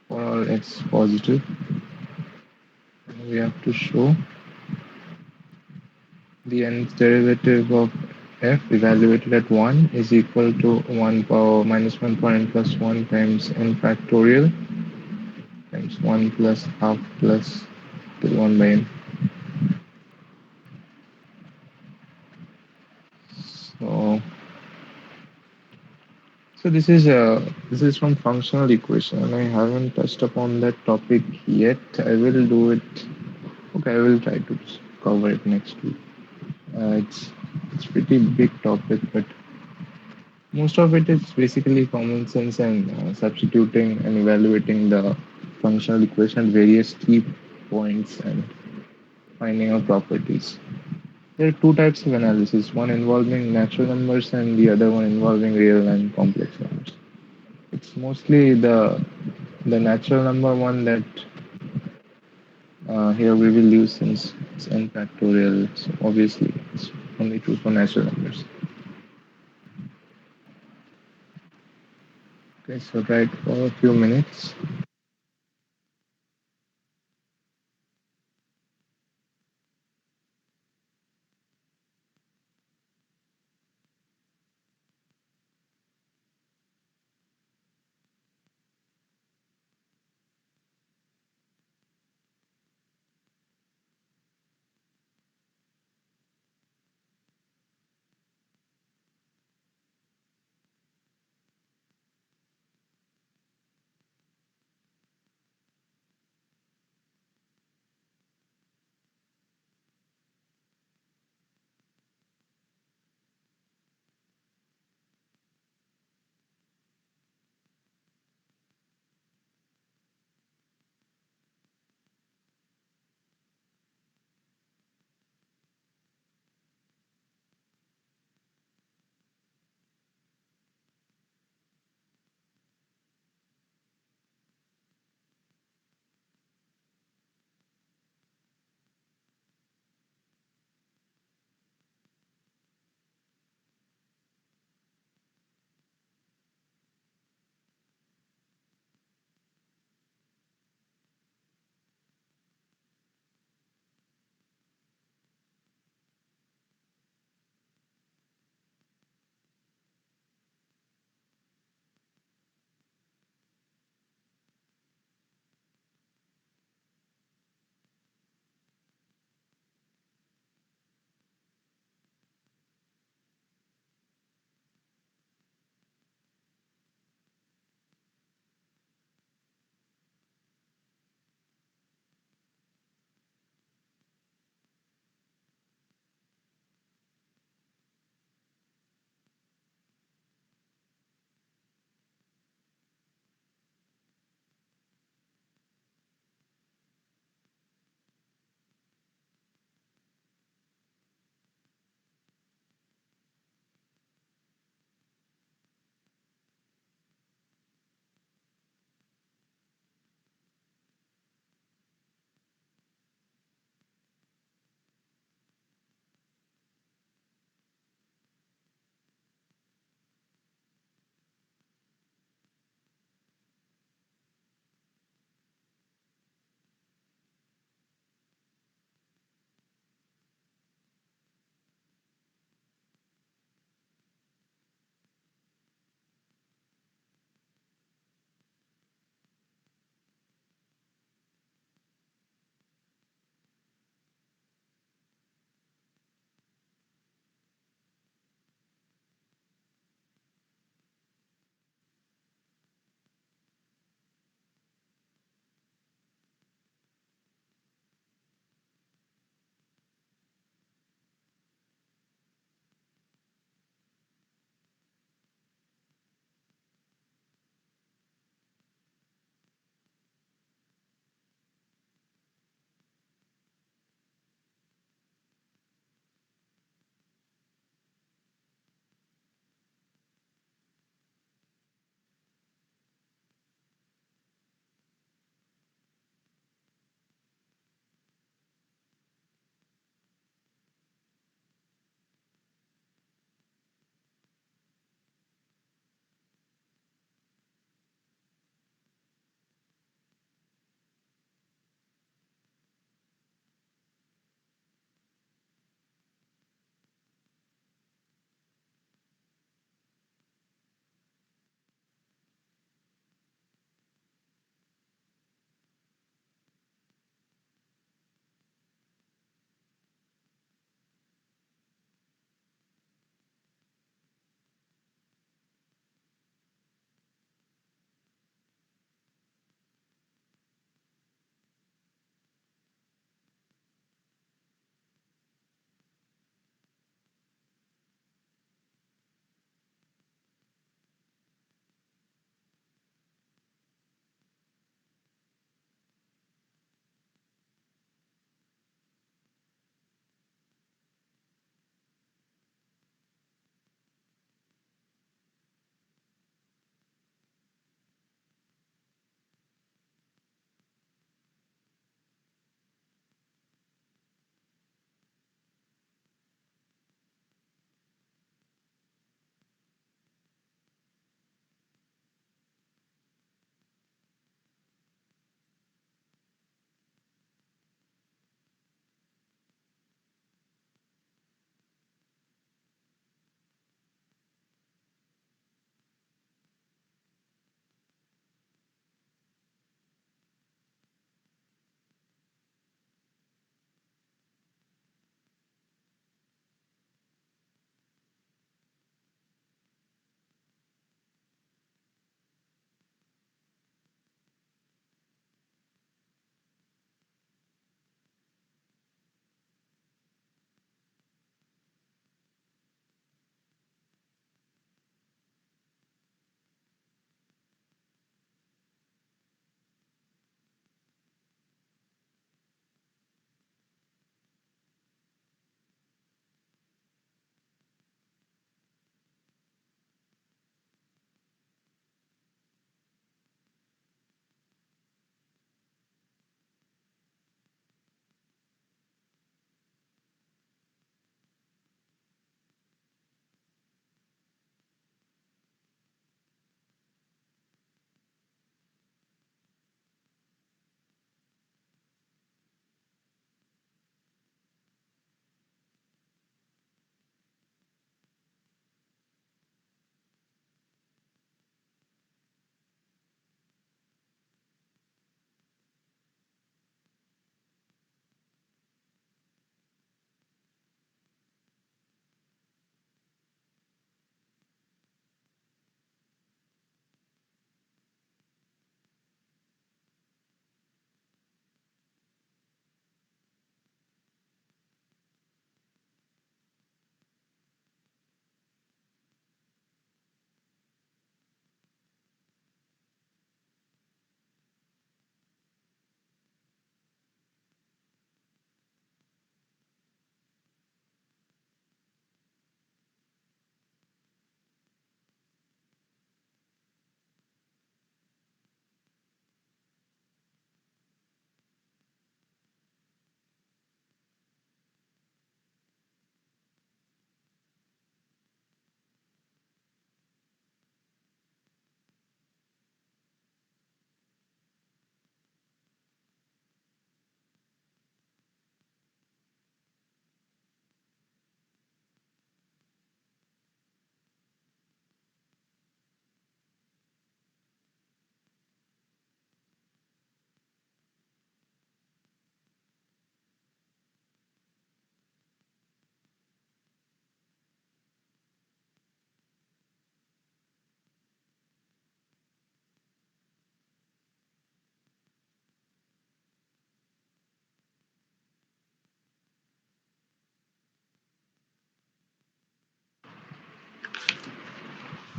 for all x positive. And we have to show the nth derivative of f evaluated at 1 is equal to 1 power minus 1 power n plus 1 times n factorial times 1 plus half plus till 1 by n. So, so this is from functional equation, and I haven't touched upon that topic yet. I will do it. Okay, I will try to cover it next week. It's pretty big topic, but most of it is basically common sense and substituting and evaluating the functional equation at various key points and finding out properties. There are two types of analysis, one involving natural numbers and the other one involving real and complex numbers. It's mostly the natural number one that here we will use since it's n factorial. So obviously it's only true for natural numbers. Okay, so try it for a few minutes.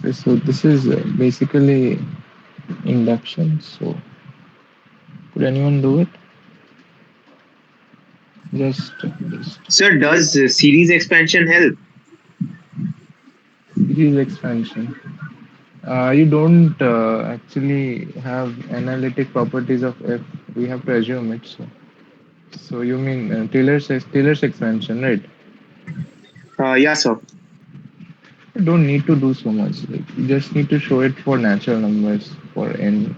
So this is basically induction. So could anyone do it? Just Sir, does series expansion help? series expansion. You don't actually have analytic properties of f. We have to assume it. So you mean Taylor's expansion, right? Yeah, sir. You don't need to do so much. Like, you just need to show it for natural numbers for n.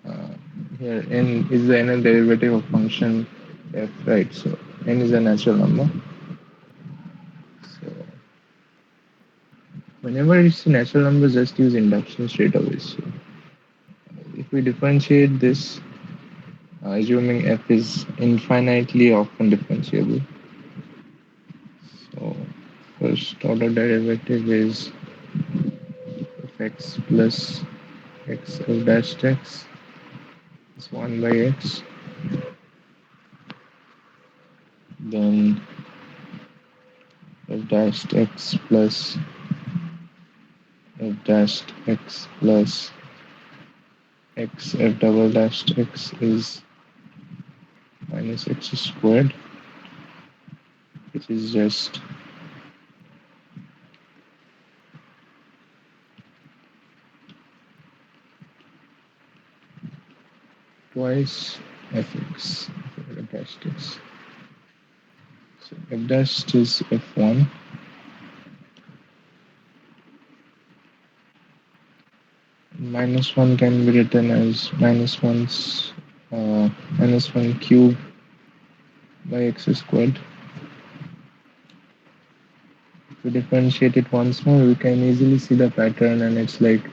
Uh, Here n is the inner derivative of function f, right? So n is a natural number. So whenever it's a natural number, just use induction straight away. So if we differentiate this, assuming f is infinitely often differentiable, so first order derivative is f(x) plus x f dash x is 1 by x. Then f dash x plus f dash x plus x f double dash x is minus x squared, which is just twice fx f dash x. So f dash is f1. Minus 1 can be written as minus 1 cube by x squared. If we differentiate it once more, we can easily see the pattern, and it's like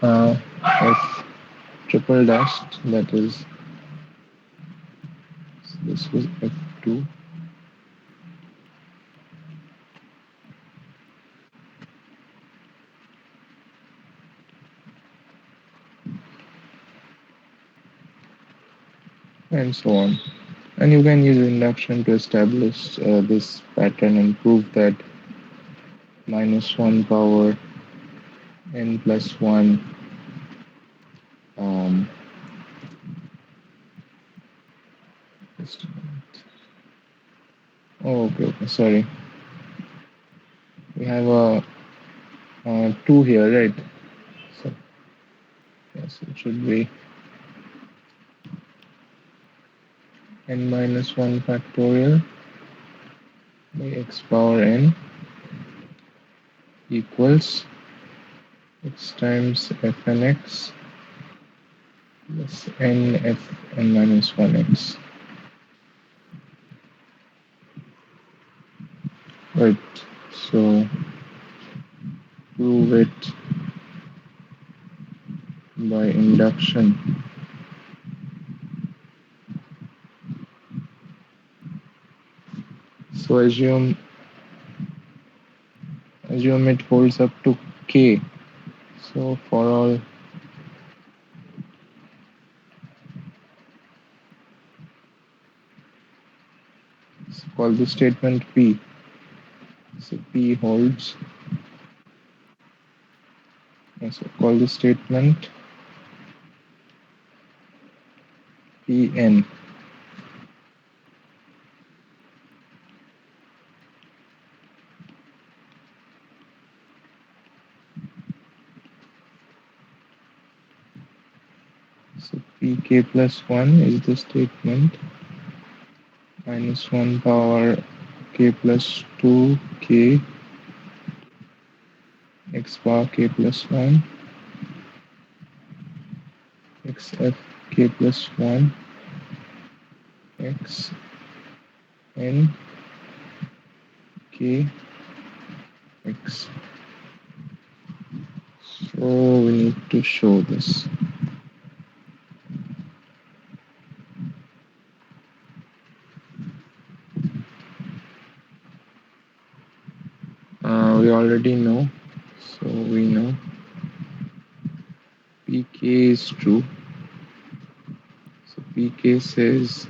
f triple dashed, that is, this was f2, and so on. And you can use induction to establish this pattern and prove that minus 1 power n plus 1 um, just a minute. Oh, okay, sorry. We have a 2 here, right? So yes, it should be n minus 1 factorial by x power n equals x times f n x plus n f n minus 1x. Right. So prove it by induction. So assume it holds up to k. So for all call the statement p. So p holds. So call the statement pn. So pk plus 1 is the statement minus 1 power k plus 2 k x power k plus 1 x f k plus 1 x n k x. So we need to show this. We already know. So we know pk is true. So pk says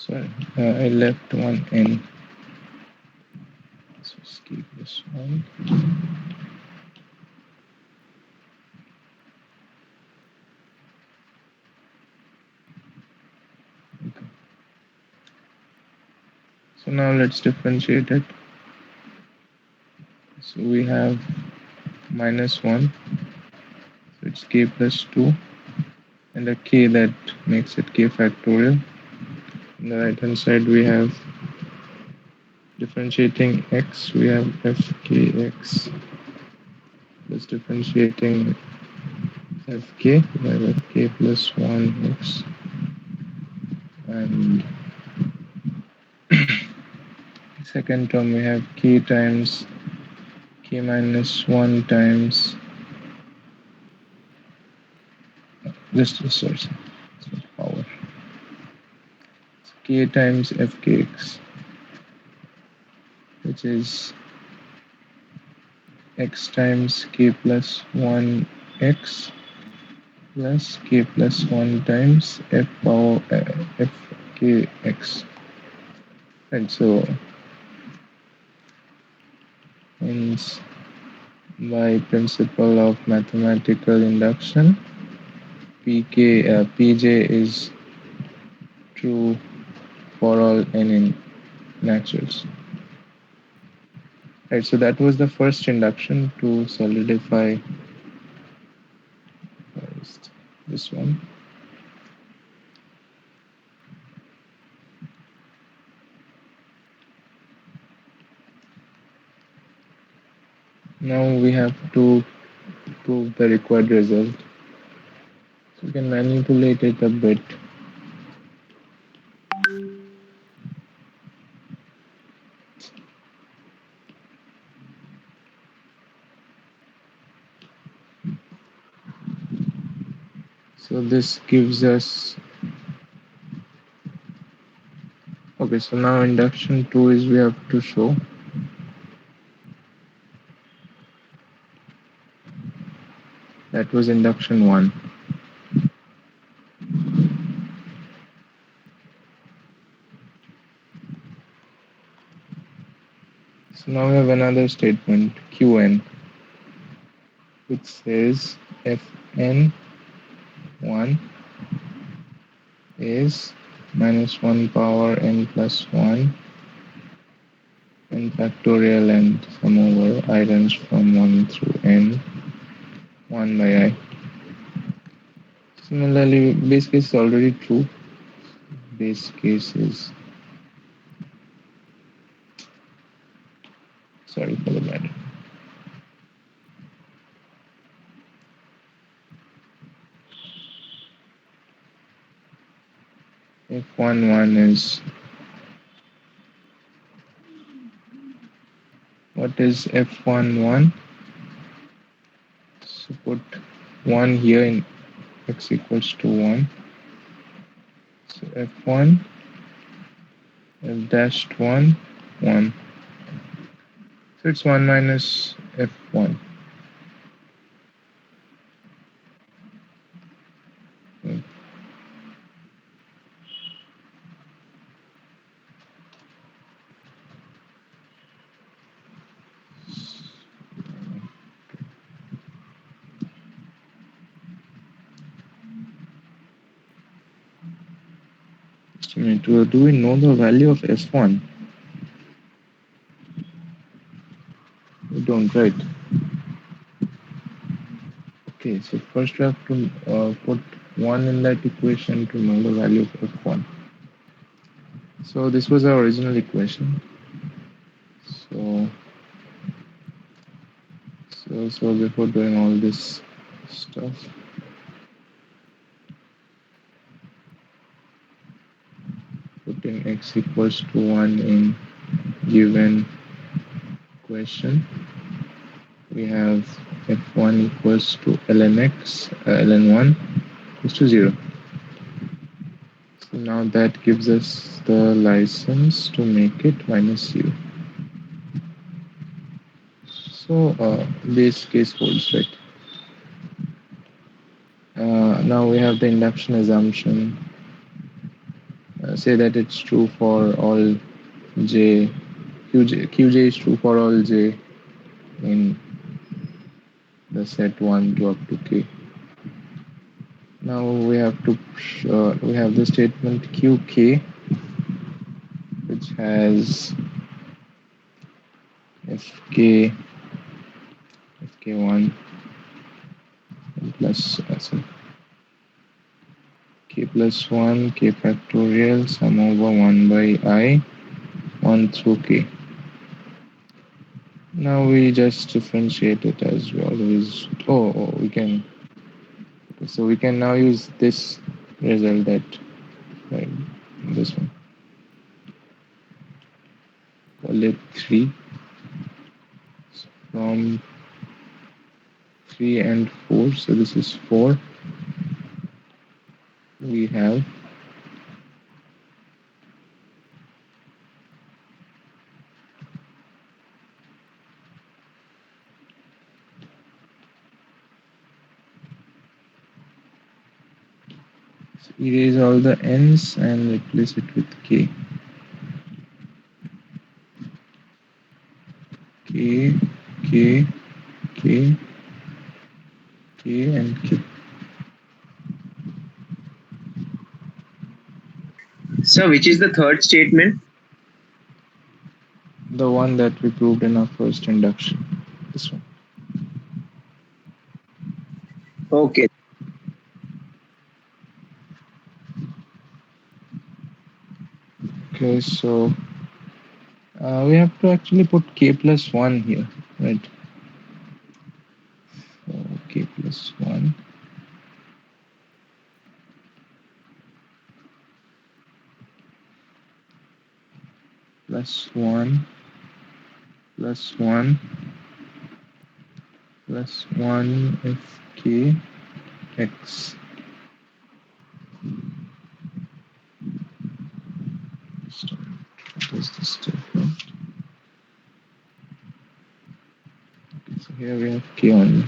Sorry, I left one in. So skip this one. Okay. So now let's differentiate it. So we have minus 1, so it's k plus 2, and a k that makes it k factorial. On the right hand side, we have differentiating x, we have fkx plus differentiating fk, we have fk plus 1x, and second term we have k times k minus 1 times just a source power k times fkx, which is x times k plus 1x plus k plus 1 times f power fkx. And so hence by principle of mathematical induction, pj is true for all n in naturals. Right, so that was the first induction to solidify first this one. Now we have to prove the required result. So we can manipulate it a bit. So this gives us, okay, so now induction 2 is we have to show that was induction 1. So now we have another statement Qn, which says Fn1 is minus 1 power n plus 1 n factorial and sum over I runs from 1 through n 1 by I. Similarly, base case is already true. Base case is, sorry for the bad. F11 is, what is F11? So put 1 here in x equals to 1. So F1, F dashed 1, 1. So it's 1 minus F1. Hmm. Just a minute. Do we know the value of F1? We don't, right? Okay, so first we have to put 1 in that equation to know the value of F1. So this was our original equation. So, so before doing all this stuff, putting x equals to 1 in given equation, we have f1 equals to ln x, ln1 equals to 0. So now that gives us the license to make it minus 0. So base case holds, right? Now we have the induction assumption. say that it's true for all j, qj is true for all j in the set 1 to up to k. Now we have the statement qk, which has fk fk1 plus so k plus 1 k factorial sum over 1 by I 1 through k. Now we just differentiate it as we always. We can. Okay, so we can now use this result that right, this one. Call it 3 from 3 and 4. So this is 4. We have so erase all the n's and replace it with k. K, K, K, K, and K. So which is the third statement? The one that we proved in our first induction. This one. Okay. Okay, so we have to actually put k plus 1 here, right? So k plus 1 plus 1 plus 1 plus 1 f k x. What is this statement? Okay, so here we have k only.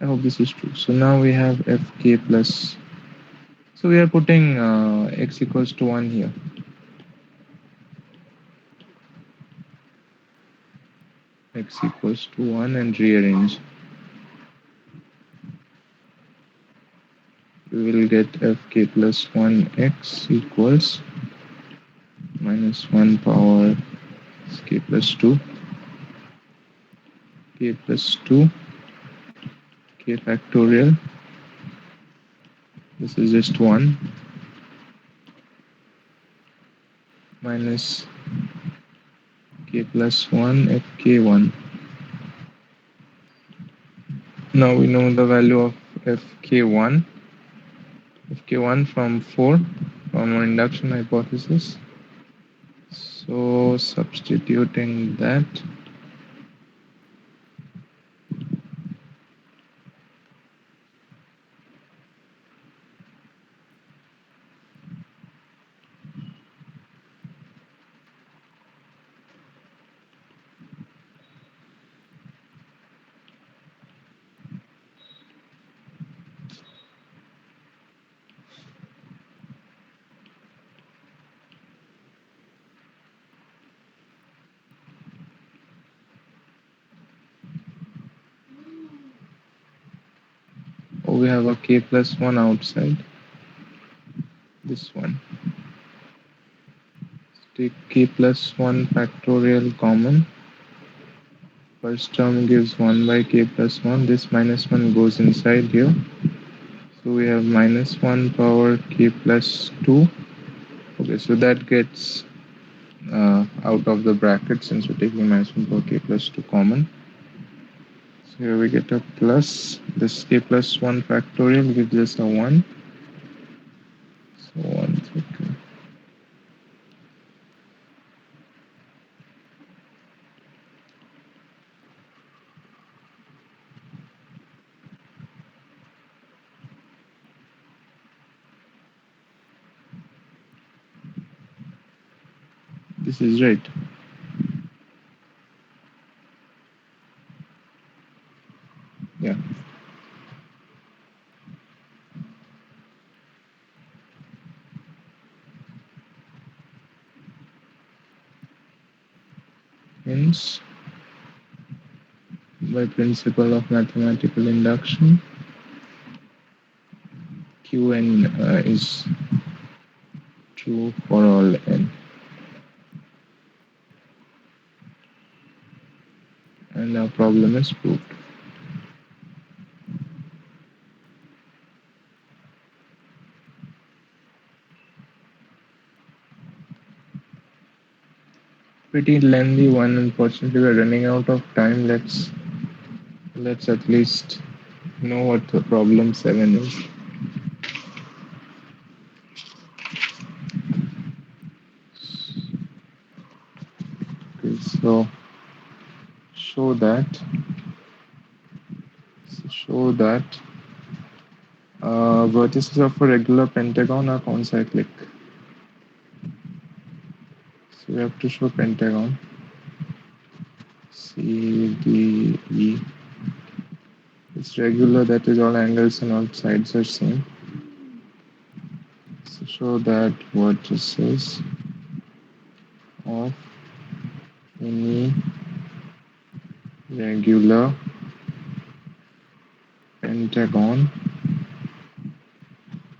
I hope this is true. So now we have fk plus. So we are putting x equals to 1 here. X equals to 1 and rearrange. We will get fk plus 1x equals minus 1 power k plus 2, k plus 2, k factorial. This is just 1 minus k plus 1 fk1. Now we know the value of fk1 from 4 from our induction hypothesis. So substituting that, we have a k plus 1 outside. This one. Take k plus 1 factorial common. First term gives 1 by k plus 1. This minus 1 goes inside here. So we have minus 1 power k plus 2. Okay, so that gets out of the bracket since we're taking minus 1 power k plus 2 common. So here we get a plus. This k plus 1 factorial gives us a 1. So 1 through 2. This is right. Yeah. Hence, by principle of mathematical induction, Qn is true for all n, and our problem is proved. Pretty lengthy one. Unfortunately, we're running out of time. Let's at least know what the problem 7 is. Okay, so show that show that vertices of a regular pentagon are concyclic. So we have to show pentagon C, D, E. It's regular, that is all angles and all sides are same. So show that vertices of any regular pentagon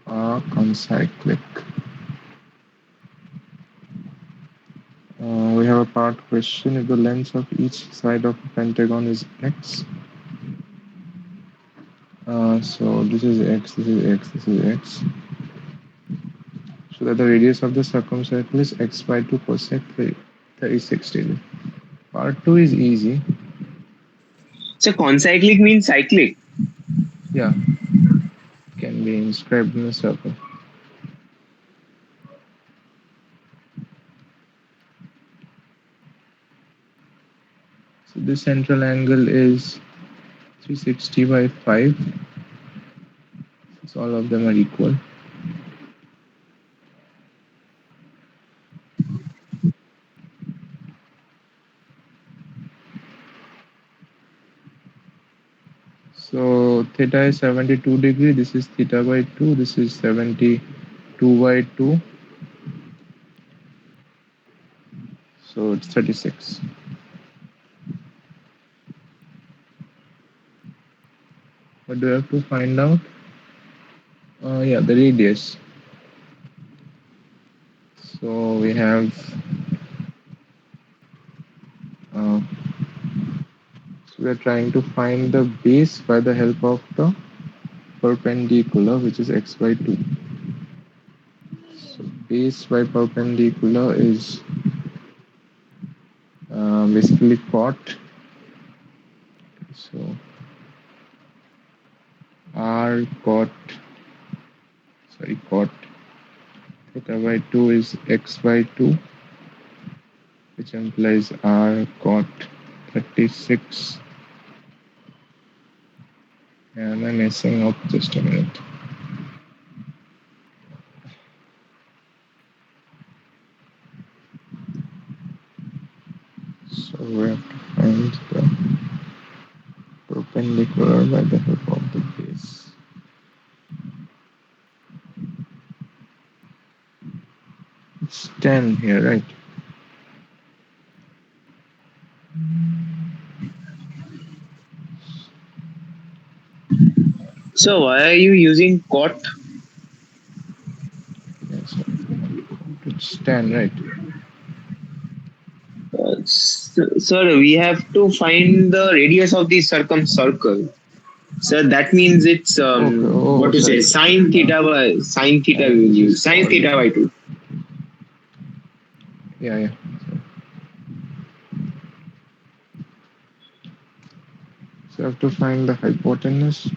are concyclic. We have a part question. If the length of each side of a pentagon is x, so this is x, this is x, this is x, so that the radius of the circumcircle is x by 2 cosec 36 degree. Part 2 is easy. So concyclic means cyclic. Yeah, can be inscribed in a circle. So this central angle is 360 by 5. So all of them are equal. So theta is 72 degree. This is theta by 2. This is 72 by 2. So it's 36. What do I have to find out? Yeah, the radius. So we have so we are trying to find the base by the help of the perpendicular, which is x by 2. So base by perpendicular is basically cot. So r cot, cot theta by 2 is x by 2, which implies r cot 36. Am I messing up? Just a minute. So we have to find the perpendicular by the help of the base. It's 10 here, right? So why are you using cot? Yes, it's 10, right? Sir, we have to find the radius of the circumcircle. So that means it's Okay, oh, what to say, sorry. sine theta we Yeah, will this is use, sine called, theta by 2. yeah. So I have to find the hypotenuse.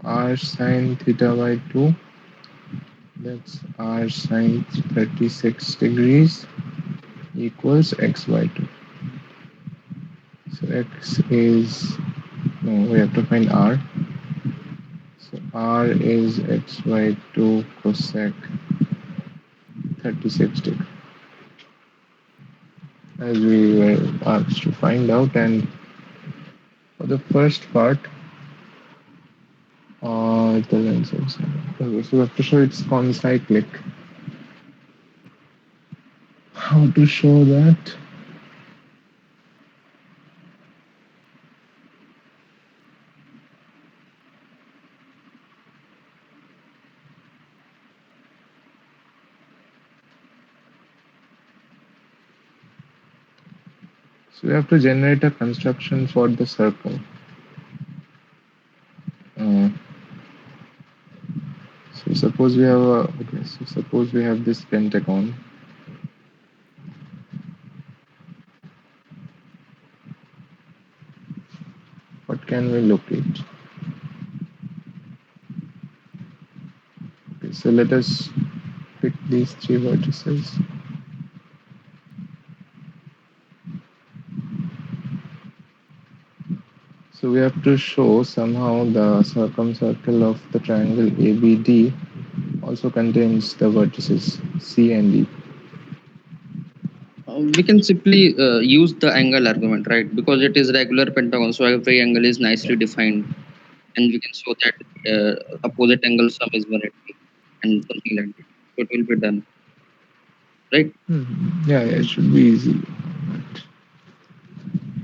R sine theta by 2, that's R sine 36 degrees equals x by 2. So x is, no, we have to find R. So R is x by 2 cosec 36 degrees, as we were asked to find out. And for the first part, The lens of okay, so we have to show it's concyclic. How to show that? So we have to generate a construction for the circle. Uh, so suppose we have a okay. So suppose we have this pentagon. What can we locate? Okay, so let us pick these three vertices. So we have to show somehow the circumcircle of the triangle ABD also contains the vertices C and D. We can simply use the angle argument, right? Because it is regular pentagon, so every angle is nicely defined, and we can show that opposite angle sum is 180 and something like that. So it will be done, right? Yeah, yeah, it should be easy. Right.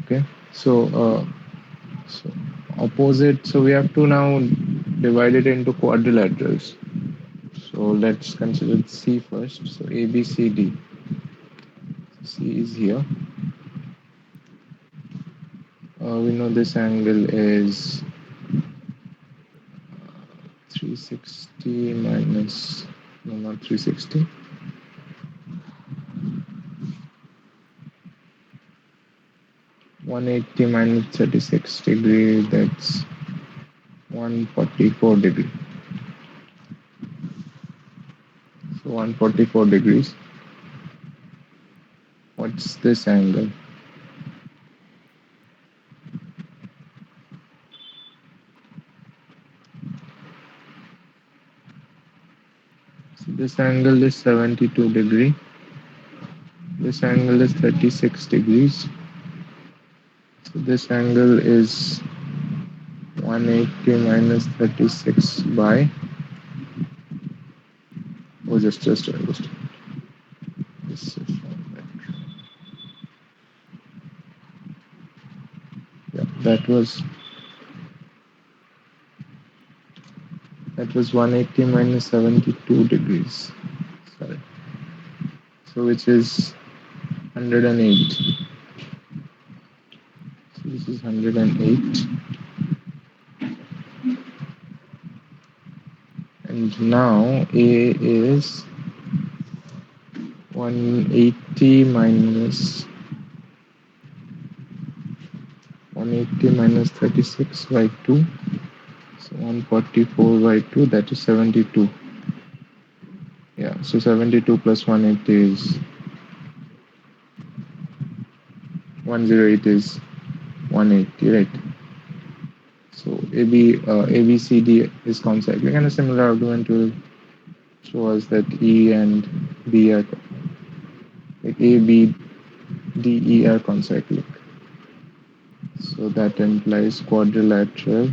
Okay, so opposite. So we have to now divide it into quadrilaterals. So let's consider C first. So A, B, C, D. C is here. We know this angle is 360 minus, no, not 360. 180 minus 36 degree, that's 144 degree. So 144 degrees. What's this angle? So this angle is 72 degree. This angle is 36 degrees. So this angle is 180 minus 36 by, oh, just this is, yeah, that was 180 minus 72 degrees. Sorry. So which is 108. So this is 108. And now A is 180 minus 36 by 2. So 144 by 2, that is 72. Yeah, so 72 plus 180 is 108 is 180, right? So ABCD is concyclic, and a similar argument will show us that E and B are like A, B, D, E are concyclic. So that implies quadrilateral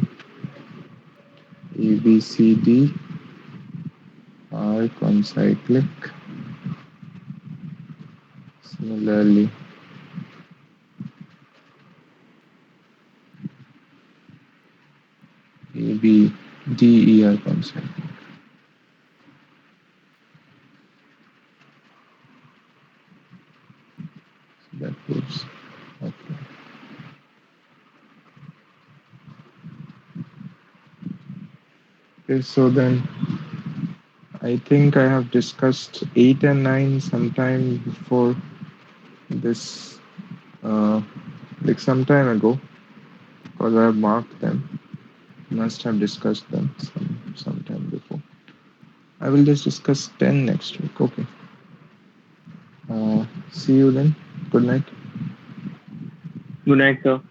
ABCD are concyclic. Similarly, ABDE are concyclic. So that proves okay. Okay, so then I think I have discussed 8 and 9 sometime before this, like some time ago, because I have marked them. Must have discussed them sometime before. I will just discuss 10 next week. Okay. See you then. Good night. Good night, sir.